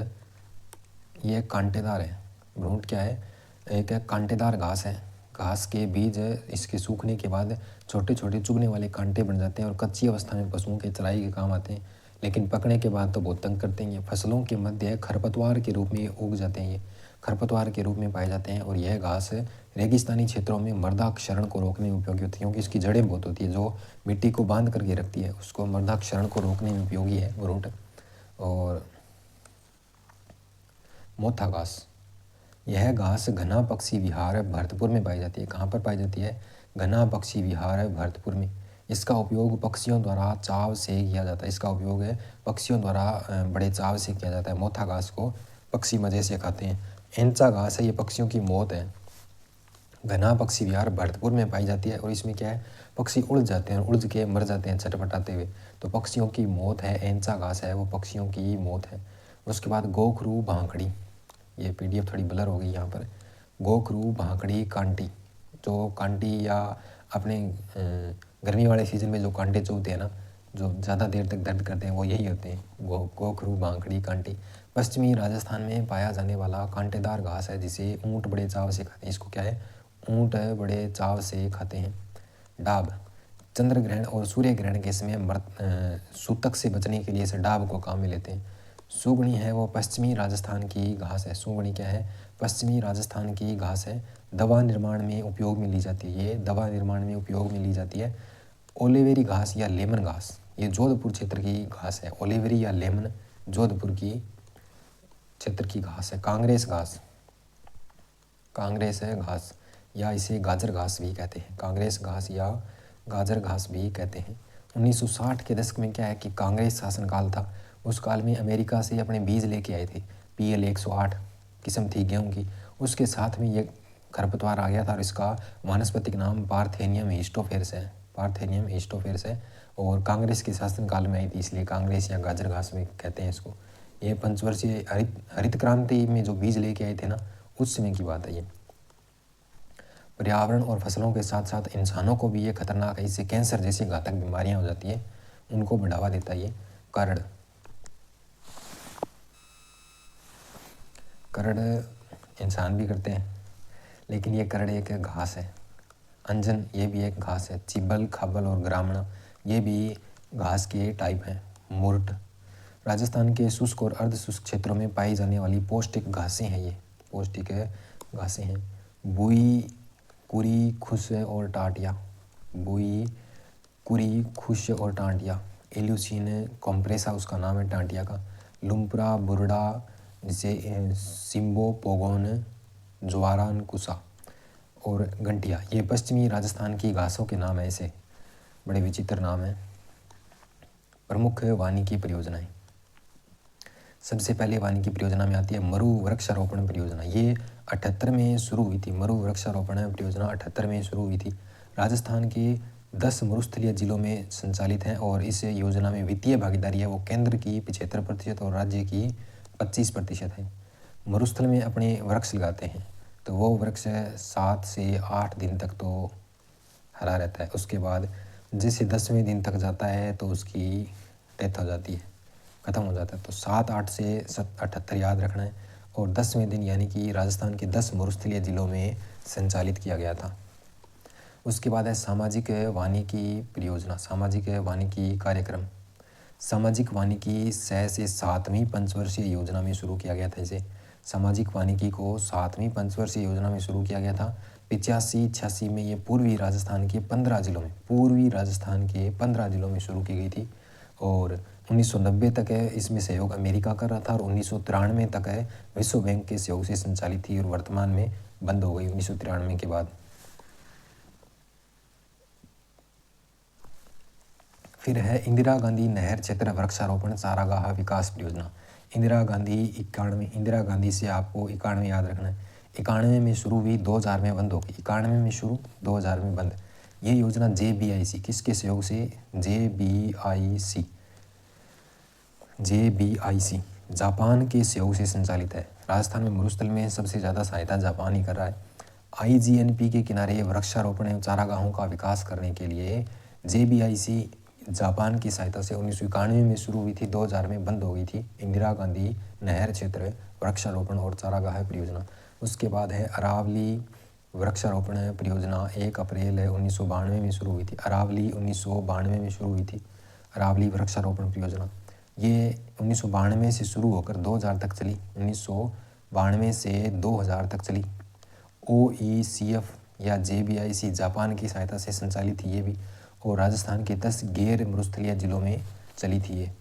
ये कांटेदार है। भ्रूंट क्या है? एक कांटेदार घास है। घास के बीज इसके सूखने के बाद छोटे छोटे चुगने वाले कांटे बन जाते हैं और कच्ची अवस्था में पशुओं के चराई के काम आते हैं, लेकिन पकने के बाद तो बहुत तंग करते हैं। ये फसलों के मध्य खरपतवार के रूप में उग जाते हैं, ये खरपतवार के रूप में पाए जाते हैं। और यह घास रेगिस्तानी क्षेत्रों में मृदा क्षरण को रोकने में उपयोगी होती है, क्योंकि इसकी जड़ें बहुत होती है जो मिट्टी को बांध करके रखती है, उसको मृदा क्षरण को रोकने में उपयोगी है भ्रूंट। और मोथा घास, यह घास घना पक्षी विहार भरतपुर में पाई जाती है। कहाँ पर पाई जाती है? घना पक्षी विहार भरतपुर में। इसका उपयोग पक्षियों द्वारा चाव से किया जाता है। इसका उपयोग पक्षियों द्वारा बड़े चाव से किया जाता है। मोथा घास को पक्षी मज़े से खाते हैं। एंचा घास है, ये पक्षियों की मौत है। घना पक्षी विहार भरतपुर में पाई जाती है, और इसमें क्या है? पक्षी उड़ जाते हैं, उड़ के मर जाते हैं छटपटाते हुए, तो पक्षियों की मौत है। एंचा घास है वो पक्षियों की मौत है। उसके बाद गोखरू भांकड़ी, ये पीडीएफ थोड़ी ब्लर हो गई यहाँ पर। गोखरू भांकड़ी कांटी, जो कांटी या अपने गर्मी वाले सीजन में जो कांटे चुभते हैं ना, जो ज़्यादा देर तक दर्द करते हैं, वो यही होते हैं, गोखरू भांकड़ी कांटी। पश्चिमी राजस्थान में पाया जाने वाला कांटेदार घास है, जिसे ऊँट बड़े चाव से खाते हैं। इसको क्या है? ऊँट बड़े चाव से खाते हैं। डाब, चंद्र ग्रहण और सूर्य ग्रहण के समय सूतक से बचने के लिए इस डाब को काम में लेते हैं। सुगनी है वो पश्चिमी राजस्थान की घास है। सुगनी क्या है? पश्चिमी राजस्थान की घास है। दवा निर्माण में उपयोग में ली जाती है, ये दवा निर्माण में उपयोग में ली जाती है। ओलिवेरी घास या लेमन घास, ये जोधपुर क्षेत्र की घास है। ओलिवेरी या लेमन जोधपुर की क्षेत्र की घास है। कांग्रेस घास, कांग्रेस है घास, या इसे गाजर घास भी कहते हैं। कांग्रेस घास या गाजर घास भी कहते हैं। 1960 के दशक में क्या है कि कांग्रेस शासनकाल था। उस काल में अमेरिका से अपने बीज लेके आए थे। PL 108 किस्म थी गेहूँ की, उसके साथ में ये खरपतवार आ गया था, और इसका वानस्पतिक नाम पार्थेनियम हिस्टोफेरस है। पार्थेनियम हिस्टोफेरस है, और कांग्रेस के शासनकाल में आई थी, इसलिए कांग्रेस या गाजर घास में कहते हैं इसको। ये पंचवर्षीय हरित क्रांति में जो बीज लेके आए थे ना, उस समय की बात है ये। पर्यावरण और फसलों के साथ साथ इंसानों को भी ये खतरनाक है। इससे कैंसर जैसी घातक बीमारियां हो जाती हैं, उनको बढ़ावा देता है ये करड़। करड़ इंसान भी करते हैं, लेकिन ये करड़ एक घास है। अंजन, ये भी एक घास है। चिबल, खाबल और ग्रामणा, ये भी घास के टाइप हैं। मुर्ट, राजस्थान के शुष्क और अर्ध शुष्क क्षेत्रों में पाई जाने वाली पौष्टिक घासें हैं, ये पौष्टिक घासें हैं। बुई, कुरी, खुश और टाटिया, बुई, कुरी, खुश और टांटिया। एल्यूसिन कॉम्प्रेसा उसका नाम है टांटिया का। लुम्परा, बुरडा, जैसे सिम्बो, पोगोन, ज्वारान, कुसा और घंटिया, ये पश्चिमी राजस्थान की घासों के नाम है। ऐसे बड़े विचित्र नाम हैं। प्रमुख वानिकी परियोजनाएं, सबसे पहले वानिकी परियोजना में आती है मरु वृक्षारोपण परियोजना। ये 78 में शुरू हुई थी। मरु वृक्षारोपण परियोजना 78 में शुरू हुई थी। राजस्थान के 10 मरुस्थलीय जिलों में संचालित है, और इस योजना में वित्तीय भागीदारी है वो केंद्र की 75% और राज्य की 25% है। मरुस्थल में अपने वृक्ष लगाते हैं। तो वो वृक्ष 7 से 8 दिन तक तो हरा रहता है। उसके बाद जैसे 10वें दिन तक जाता है तो उसकी डेथ हो जाती है, ख़त्म हो जाता है। तो 7, 8 से 78 याद रखना है। और 10वें दिन यानी कि राजस्थान के 10 मरुस्थलीय जिलों में संचालित किया गया था। उसके बाद है सामाजिक वानिकी परियोजना, सामाजिक वानिकी कार्यक्रम। सामाजिक वानिकी 6 से 7वीं पंचवर्षीय योजना में शुरू किया गया था। इसे सामाजिक वानिकी को 7वीं पंचवर्षीय योजना में शुरू किया गया था। 85-86 में ये पूर्वी राजस्थान के 15 जिलों में शुरू की गई थी। और 1990 तक है इसमें सहयोग अमेरिका कर रहा था और 1993 तक है विश्व बैंक के सहयोग से संचालित थी और वर्तमान में बंद हो गई 1993 के बाद। फिर है इंदिरा गांधी नहर क्षेत्र वृक्षारोपण चारागाह विकास परियोजना। इंदिरा गांधी से आपको 91 याद रखना है। 91 में शुरू हुई, 2000 में बंद हो गई। 91 में शुरू, 2000 में बंद। ये योजना JBIC किसके सहयोग से? JBIC जापान के सहयोग से संचालित है। राजस्थान में मरुस्थल में सबसे ज़्यादा सहायता जापान ही कर रहा है। IGNP के किनारे वृक्षारोपण एवं चारागाहों का विकास करने के लिए JBIC जापान की सहायता से 1991 में शुरू हुई थी, 2000 में बंद हो गई थी। इंदिरा गांधी नहर क्षेत्र वृक्षारोपण और चारागाह परियोजना। उसके बाद है अरावली वृक्षारोपण परियोजना, 1 अप्रैल 1992 में शुरू हुई थी। अरावली 1992 में शुरू हुई थी, अरावली वृक्षारोपण परियोजना। ये 1992 से शुरू होकर 2000 तक चली, 1992 से 2000 तक चली। OECF या JBIC जापान की सहायता से संचालित थी ये भी, और राजस्थान के 10 गैर मरुस्थलीय जिलों में चली थी ये।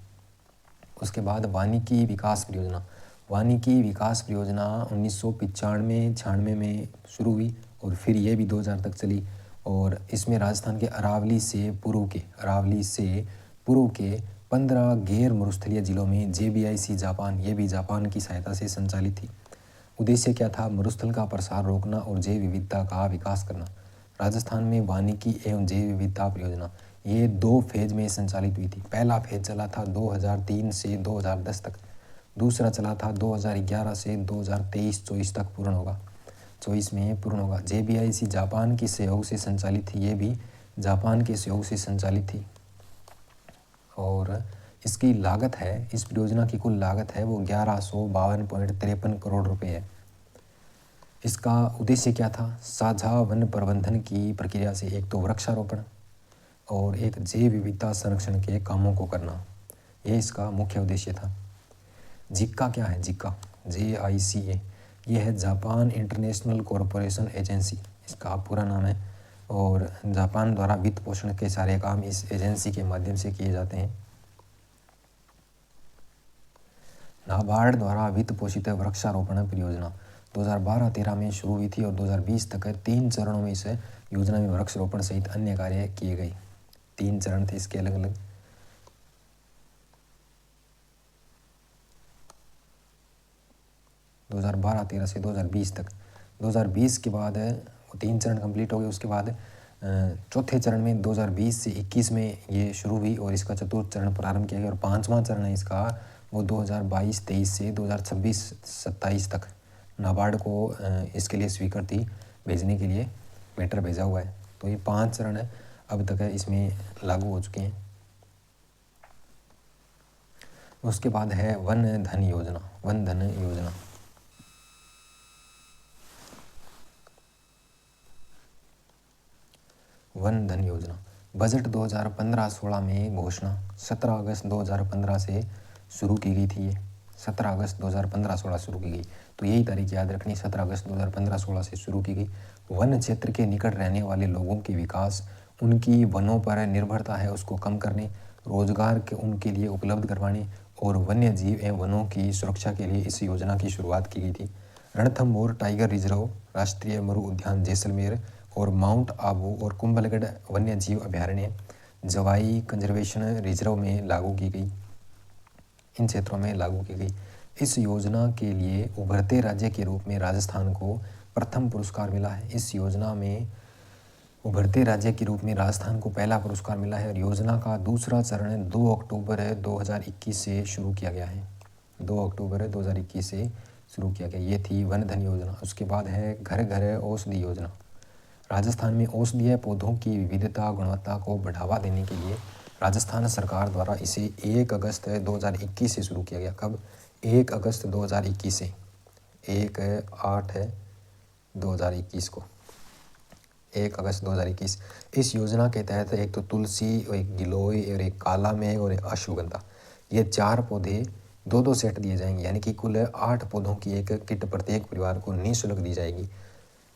उसके बाद वानिकी विकास परियोजना। वानिकी विकास परियोजना 1995-96 में शुरू हुई और फिर ये भी 2000 तक चली। और इसमें राजस्थान के अरावली से पूर्व के 15 गैर मरुस्थलीय जिलों में JBIC जापान, ये भी जापान की सहायता से संचालित थी। उद्देश्य क्या था? मरुस्थल का प्रसार रोकना और जैव विविधता का विकास करना। राजस्थान में वानिकी एवं जैव विविधता परियोजना ये 2 फेज में संचालित हुई थी। पहला फेज चला था 2003 से 2010 तक, दूसरा चला था 2011 से 2023-24 तक पूर्ण होगा, 24 में पूर्ण होगा। JBIC जापान के सहयोग से संचालित थी, ये भी जापान के सहयोग से संचालित थी। और इसकी लागत है, इस परियोजना की कुल लागत है वो 1152.53 करोड़ रुपए है। इसका उद्देश्य क्या था? साझा वन प्रबंधन की प्रक्रिया से एक तो वृक्षारोपण और एक जैव विविधता संरक्षण के कामों को करना, ये इसका मुख्य उद्देश्य था। जिक्का क्या है? जिक्का JICA ये है जापान इंटरनेशनल कॉरपोरेशन एजेंसी, इसका पूरा नाम है। और जापान द्वारा वित्त पोषण के सारे काम इस एजेंसी के माध्यम से किए जाते हैं। नाबार्ड द्वारा वित्त पोषित वृक्षारोपण परियोजना 2012-13 में शुरू हुई थी और 2020 तक 3 चरणों में इस योजना में वृक्षारोपण सहित अन्य कार्य किए गए। 3 चरण थे इसके अलग अलग। दो 2012-13 से 2020 तक, 2020 के बाद वो 3 चरण कंप्लीट हो गए। उसके बाद चौथे चरण में 2020 से 21 में ये शुरू हुई और इसका चतुर्थ चरण प्रारंभ किया गया। और 5वां चरण है इसका वो 2022-23 से 2026-27 तक नाबार्ड को इसके लिए स्वीकृति भेजने के लिए लेटर भेजा हुआ है। तो ये 5 चरण है अब तक है इसमें लागू हो चुके हैं। उसके बाद है वन धन योजना। वन धन योजना वन धन योजना बजट 2015-16 में घोषणा 17 अगस्त 2015 से शुरू की गई थी। ये 17 अगस्त 2015-16 शुरू की गई, तो यही तारीख याद रखनी, 17 अगस्त 2015-16 से शुरू की गई। वन क्षेत्र के निकट रहने वाले लोगों के विकास, उनकी वनों पर निर्भरता है उसको कम करने, रोजगार के उनके लिए उपलब्ध करवाने और वन्य जीव एवं वनों की सुरक्षा के लिए इस योजना की शुरुआत की गई थी। रणथंभौर टाइगर रिजर्व, राष्ट्रीय मरु उद्यान जैसलमेर और माउंट आबू और कुंभलगढ़ वन्य जीव अभयारण्य जवाई कंजर्वेशन रिजर्व में लागू की गई, इन क्षेत्रों में लागू की गई। इस योजना के लिए उभरते राज्य के रूप में राजस्थान को प्रथम पुरस्कार मिला है। इस योजना में उभरते राज्य के रूप में राजस्थान को पहला पुरस्कार मिला है। और योजना का दूसरा चरण 2 अक्टूबर 2021 से शुरू किया गया है। 2 अक्टूबर 2021 से शुरू किया गया, ये थी वन धन योजना। उसके बाद है घर घर औषधि योजना। राजस्थान में औषधीय पौधों की विविधता गुणवत्ता को बढ़ावा देने के लिए राजस्थान सरकार द्वारा इसे 1 अगस्त 2021 से शुरू किया गया। कब? 1 अगस्त 2021 से, 1/8/2021 को, 1 अगस्त 2021। इस योजना के तहत एक तो तुलसी और एक गिलोय और एक काला मेघ और एक अश्वगंधा, ये 4 पौधे 2-2 सेट दिए जाएंगे, यानी कि कुल 8 पौधों की एक किट प्रत्येक परिवार को निःशुल्क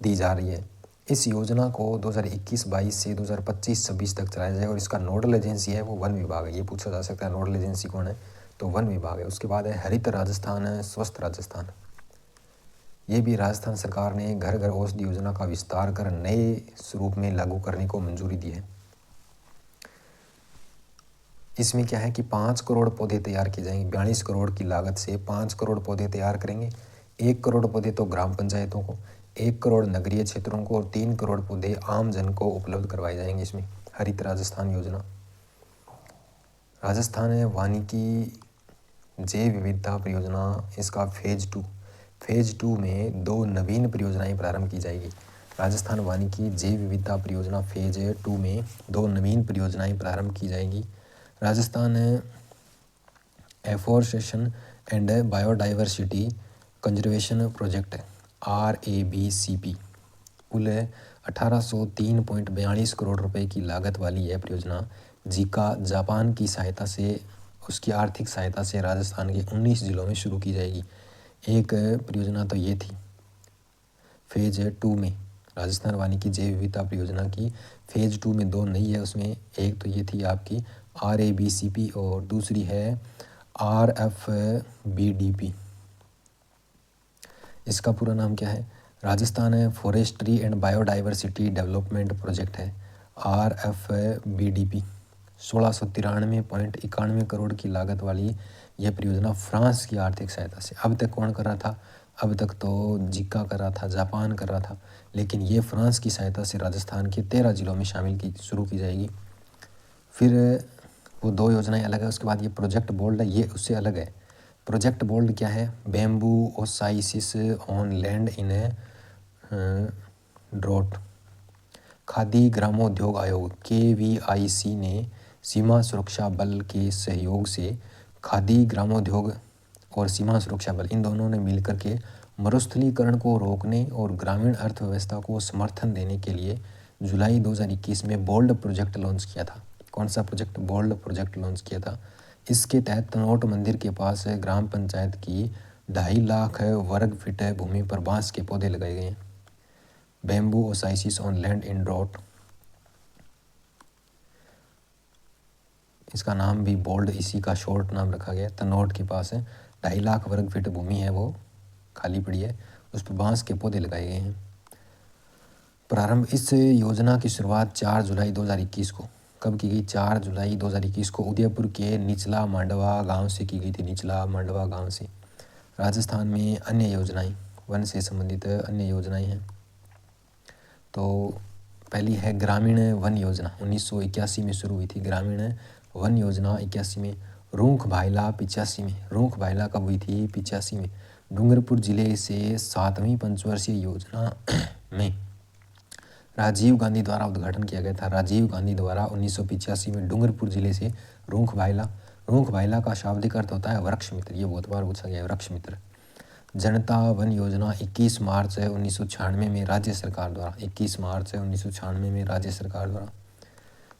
दी जा रही है। इस योजना को 2021-22 से 2025-26 तक चलाया जाएगा और इसका नोडल एजेंसी है वो वन विभाग है। ये पूछा जा सकता है नोडल एजेंसी कौन है, तो वन विभाग है। उसके बाद है हरित राजस्थान स्वस्थ राजस्थान। ये भी राजस्थान सरकार ने घर घर औषधि योजना का विस्तार कर नए स्वरूप में लागू करने को मंजूरी दी है। इसमें क्या है कि 5 करोड़ पौधे तैयार किए जाएंगे, 42 करोड़ की लागत से 5 करोड़ पौधे तैयार करेंगे। 1 करोड़ पौधे तो ग्राम पंचायतों को, 1 करोड़ नगरीय क्षेत्रों को और 3 करोड़ पौधे आम जन को उपलब्ध करवाए जाएंगे। इसमें हरित राजस्थान योजना। राजस्थान वानिकी जैव विविधता परियोजना, इसका फेज 2 में 2 नवीन परियोजनाएं प्रारंभ की जाएगी। राजस्थान वानिकी जैव विविधता परियोजना फेज 2 में 2 नवीन परियोजनाएं प्रारंभ की जाएगी। Rajasthan afforestation and biodiversity conservation project RABCP, कुल 1803.42 करोड़ रुपए की लागत वाली यह परियोजना जापान की सहायता से, उसकी आर्थिक सहायता से राजस्थान के 19 जिलों में शुरू की जाएगी। एक परियोजना तो ये थी फेज 2 में, राजस्थान वानिकी जैव विविधता परियोजना की फेज 2 में 2 नई है। उसमें एक तो ये थी आपकी RABCP और दूसरी है RFBDP। इसका पूरा नाम क्या है? Rajasthan forestry and biodiversity development project है, RFBDP। 1693.91 करोड़ की लागत वाली यह परियोजना फ्रांस की आर्थिक सहायता से, अब तक कौन कर रहा था? अब तक तो जिका कर रहा था, जापान कर रहा था, लेकिन ये फ्रांस की सहायता से राजस्थान के 13 जिलों में शुरू की जाएगी। फिर वो 2 योजनाएं अलग है। उसके बाद ये प्रोजेक्ट बोल्ड है, ये उससे अलग है। प्रोजेक्ट बोल्ड क्या है? Bamboo oasis on land in drought. Khadi Gramodyog Aayog KVIC ने सीमा सुरक्षा बल के सहयोग से खादी ग्रामोद्योग और सीमा सुरक्षा बल, इन दोनों ने मिलकर के मरुस्थलीकरण को रोकने और ग्रामीण अर्थव्यवस्था को समर्थन देने के लिए जुलाई 2021 में बोल्ड प्रोजेक्ट लॉन्च किया था। कौन सा प्रोजेक्ट? बोल्ड प्रोजेक्ट लॉन्च किया था। इसके तहत तनोट मंदिर के पास ग्राम पंचायत की 2.5 लाख वर्ग फीट भूमि पर बांस के पौधे लगाए गए हैं। Bamboo oasis on land in drought, इसका नाम भी बोल्ड इसी का शॉर्ट नाम रखा गया। तनोट के पास है 2.5 लाख वर्ग फीट भूमि है, वो खाली पड़ी है, उस पर बांस के पौधे लगाए गए हैं। प्रारंभ इस योजना की शुरुआत 4 जुलाई 2021 को कब की गई? 4 जुलाई 2021 को उदयपुर के निचला मांडवा गांव से की गई थी, निचला मांडवा गांव से। राजस्थान में अन्य योजनाएं, वन से संबंधित अन्य योजनाएं हैं। तो पहली है ग्रामीण वन योजना, 1981 में शुरू हुई थी। ग्रामीण वन योजना 81 में। रूख भायला 85 में। रूख भायला कब हुई थी? 85 में। डूंगरपुर जिले से 7वीं पंचवर्षीय योजना में राजीव गांधी द्वारा उद्घाटन किया गया था। राजीव गांधी द्वारा 1985 में डूंगरपुर जिले से रूख भायला का शाब्दिक अर्थ होता है वृक्ष मित्र, ये बहुत बार पूछा गया है, वृक्ष मित्र। जनता वन योजना 21 मार्च 1996 में राज्य सरकार द्वारा, 21 मार्च 1996 में राज्य सरकार द्वारा।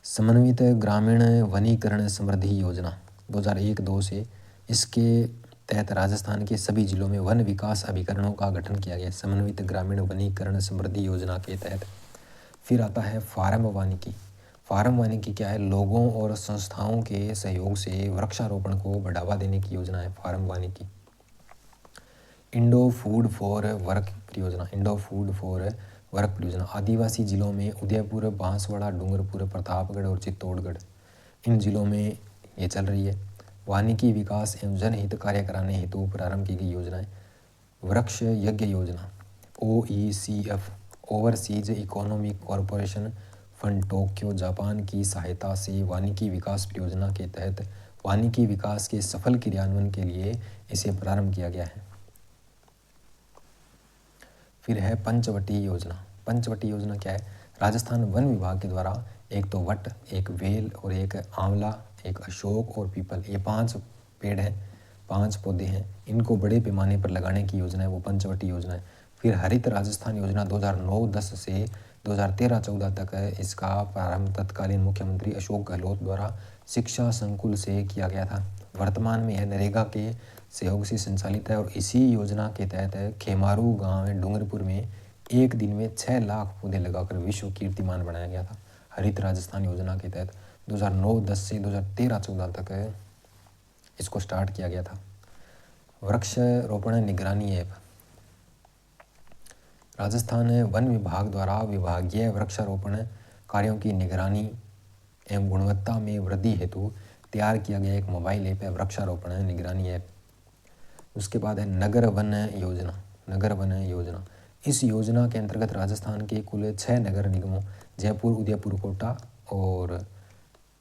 समन्वित ग्रामीण वनीकरण समृद्धि योजना 2001-2 से, इसके तहत राजस्थान के सभी जिलों में वन विकास अभिकरणों का गठन किया गया, समन्वित ग्रामीण वनीकरण समृद्धि योजना के तहत। फिर आता है फार्म वानिकी। फार्म वानिकी क्या है? लोगों और संस्थाओं के सहयोग से वृक्षारोपण को बढ़ावा देने की योजना है फार्म वानिकी। इंडो फूड फॉर वर्क परियोजना, इंडो फूड फॉर वर्क परियोजना आदिवासी जिलों में उदयपुर, बांसवाड़ा, डूंगरपुर, प्रतापगढ़ और चित्तौड़गढ़, इन जिलों में ये चल रही है। वानिकी विकास एवं जनहित कार्य कराने हेतु प्रारंभ की गई योजनाएं। वृक्ष यज्ञ योजना OECF, overseas economic corporation fund Tokyo Japan की सहायता से वानिकी विकास परियोजना के तहत वानिकी विकास के सफल क्रियान्वयन के लिए इसे प्रारंभ किया गया है। फिर है पंचवटी योजना। पंचवटी योजना क्या है? राजस्थान वन विभाग के द्वारा एक तो वट, एक वेल और एक आंवला, एक अशोक और पीपल, ये 5 पेड़ हैं, 5 पौधे हैं, इनको बड़े पैमाने पर लगाने की योजना है, वो पंचवटी योजना है। फिर हरित राजस्थान योजना 2009-10 से 2013-14 तक है, इसका प्रारंभ तत्कालीन मुख्यमंत्री अशोक गहलोत द्वारा शिक्षा संकुल से किया गया था। वर्तमान में यह नरेगा के सहयोग से संचालित है और इसी योजना के तहत खेमारू गांव डूंगरपुर में एक दिन में 6 लाख पौधे लगाकर विश्व कीर्तिमान बनाया गया था। हरित राजस्थान योजना के तहत 2009-10 से 2013-14 तक इसको स्टार्ट किया गया था। वृक्षारोपण निगरानी ऐप। राजस्थान वन विभाग द्वारा विभागीय वृक्षारोपण कार्यों की निगरानी एवं गुणवत्ता में वृद्धि हेतु तैयार किया गया एक मोबाइल ऐप है वृक्षारोपण निगरानी ऐप। उसके बाद है नगर वन योजना। नगर वन योजना, इस योजना के अंतर्गत राजस्थान के कुल 6 नगर निगमों जयपुर, उदयपुर, कोटा और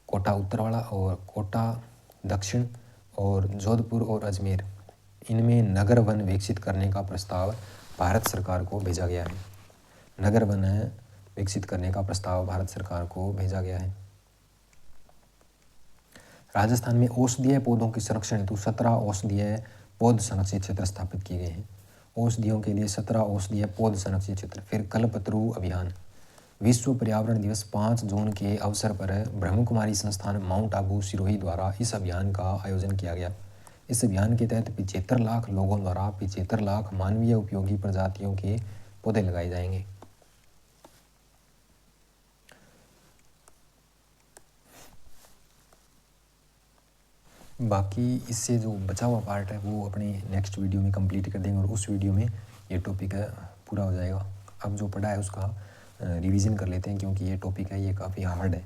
कोटा उत्तरवाड़ा और कोटा दक्षिण और जोधपुर और अजमेर, इनमें नगर वन विकसित करने का प्रस्ताव भारत सरकार को भेजा गया है। नगर वन विकसित करने का प्रस्ताव भारत सरकार को भेजा गया है। राजस्थान में औषधीय पौधों के संरक्षण हेतु 17 औषधीय पौध संरक्षित क्षेत्र स्थापित किए गए हैं। औषधियों के लिए 17 औषधीय पौध संरक्षित क्षेत्र। फिर कल्पतरु अभियान। विश्व पर्यावरण दिवस 5 जून के अवसर पर ब्रह्मकुमारी संस्थान माउंट आबू सिरोही द्वारा इस अभियान का आयोजन किया गया। इस अभियान के तहत 75 लाख लोगों द्वारा 75 लाख मानवीय उपयोगी प्रजातियों के पौधे लगाए जाएंगे। बाकी इससे जो बचा हुआ पार्ट है वो अपने नेक्स्ट वीडियो में कंप्लीट कर देंगे और उस वीडियो में ये टॉपिक पूरा हो जाएगा। अब जो पढ़ा है उसका रिवीजन कर लेते हैं, क्योंकि ये टॉपिक है ये काफ़ी हार्ड है,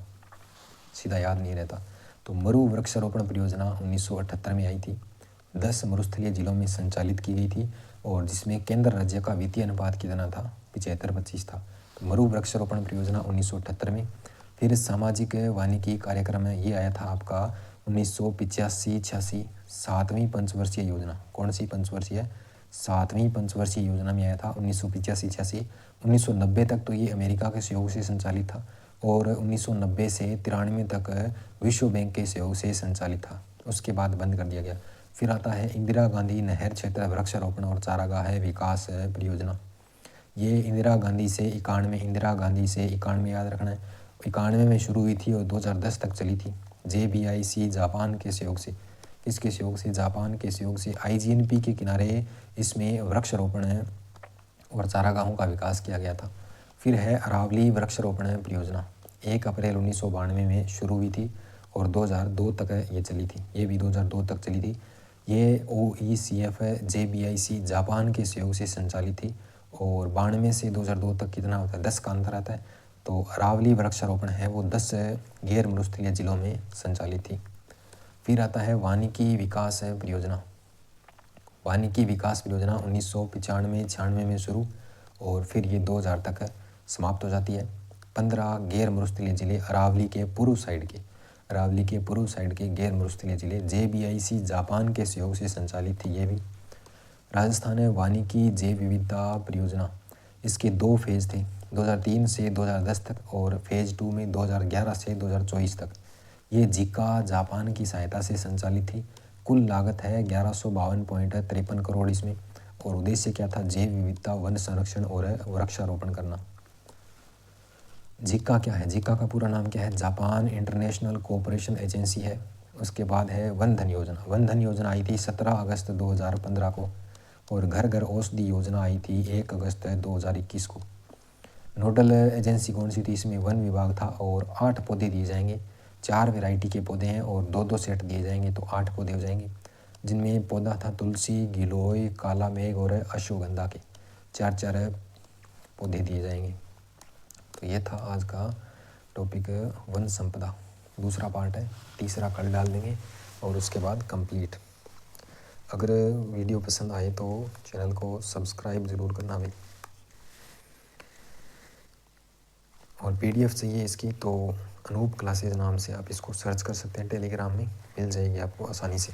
सीधा याद नहीं रहता। तो मरु वृक्षारोपण परियोजना 1978 में आई थी, 10 मरुस्थलीय जिलों में संचालित की गई थी और जिसमें केंद्र राज्य का वित्तीय अनुपात कितना था? 75-25 था। तो मरु वृक्षारोपण परियोजना 1978 में। फिर सामाजिक वानिकी कार्यक्रम है, ये आया था आपका 1985-86, 7वीं पंचवर्षीय योजना। कौन सी पंचवर्षीय? 7वीं पंचवर्षीय योजना में आया था 1985-86। 1990 तक तो ये अमेरिका के सहयोग से संचालित था और 1990 से 93 तक विश्व बैंक के सहयोग से संचालित था, उसके बाद बंद कर दिया गया। फिर आता है इंदिरा गांधी नहर क्षेत्र वृक्षारोपण और चारागाह विकास परियोजना। ये इंदिरा गांधी से 91 याद रखना है, 91 में शुरू हुई थी और 2010 तक चली थी। JBIC जापान के सहयोग से, किसके सहयोग से? जापान के सहयोग से IGNP के किनारे इसमें वृक्षारोपण और चारागाहों का विकास किया गया था। फिर है अरावली वृक्षारोपण परियोजना, 1 अप्रैल 1992 में शुरू हुई थी और 2002 तक ये चली थी, ये भी 2002 तक चली थी। ये OECF JBIC जापान के सहयोग से संचालित थी और 92 से 2002 तक कितना होता है? 10 का अंतर आता है। तो अरावली वृक्षारोपण है वो 10 गैर मरुस्थलीय जिलों में संचालित थी। फिर आता है वानिकी विकास परियोजना। वानिकी विकास परियोजना 1995-96 में शुरू और फिर ये 2000 तक समाप्त हो जाती है। 15 गैर मरुस्थलीय जिले अरावली के पूर्व साइड के गैर मरुस्थलीय जिले JBIC जापान के सहयोग से संचालित थी। ये भी राजस्थान वानिकी जैव विविधता परियोजना, इसके 2 फेज थे, 2003 से 2010 तक और फेज 2 में 2011 से 2024 तक। ये जिका जापान की सहायता से संचालित थी। कुल लागत है 1152.53 करोड़ इसमें और उद्देश्य क्या था? जैव विविधता, वन संरक्षण और वृक्षारोपण करना। जिका क्या है? जिका का पूरा नाम क्या है? जापान इंटरनेशनल कोऑपरेशन एजेंसी है। उसके बाद है वन धन योजना। वन धन योजना आई थी 17 अगस्त 2015 को और घर घर औषधि योजना आई थी 1 अगस्त 2021 को। नोडल एजेंसी कौन सी थी? इसमें वन विभाग था और 8 पौधे दिए जाएंगे, 4 वैरायटी के पौधे हैं और 2-2 सेट दिए जाएंगे तो 8 पौधे हो जाएंगे, जिनमें पौधा था तुलसी, गिलोय, काला मेघ और अश्वगंधा के 4-4 पौधे दिए जाएंगे। तो ये था आज का टॉपिक वन संपदा। दूसरा पार्ट है, तीसरा कल डाल देंगे और उसके बाद कंप्लीट। अगर वीडियो पसंद आए तो चैनल को सब्सक्राइब ज़रूर करना भी, और PDF चाहिए इसकी तो अनूप क्लासेज नाम से आप इसको सर्च कर सकते हैं, टेलीग्राम में मिल जाएगी आपको आसानी से।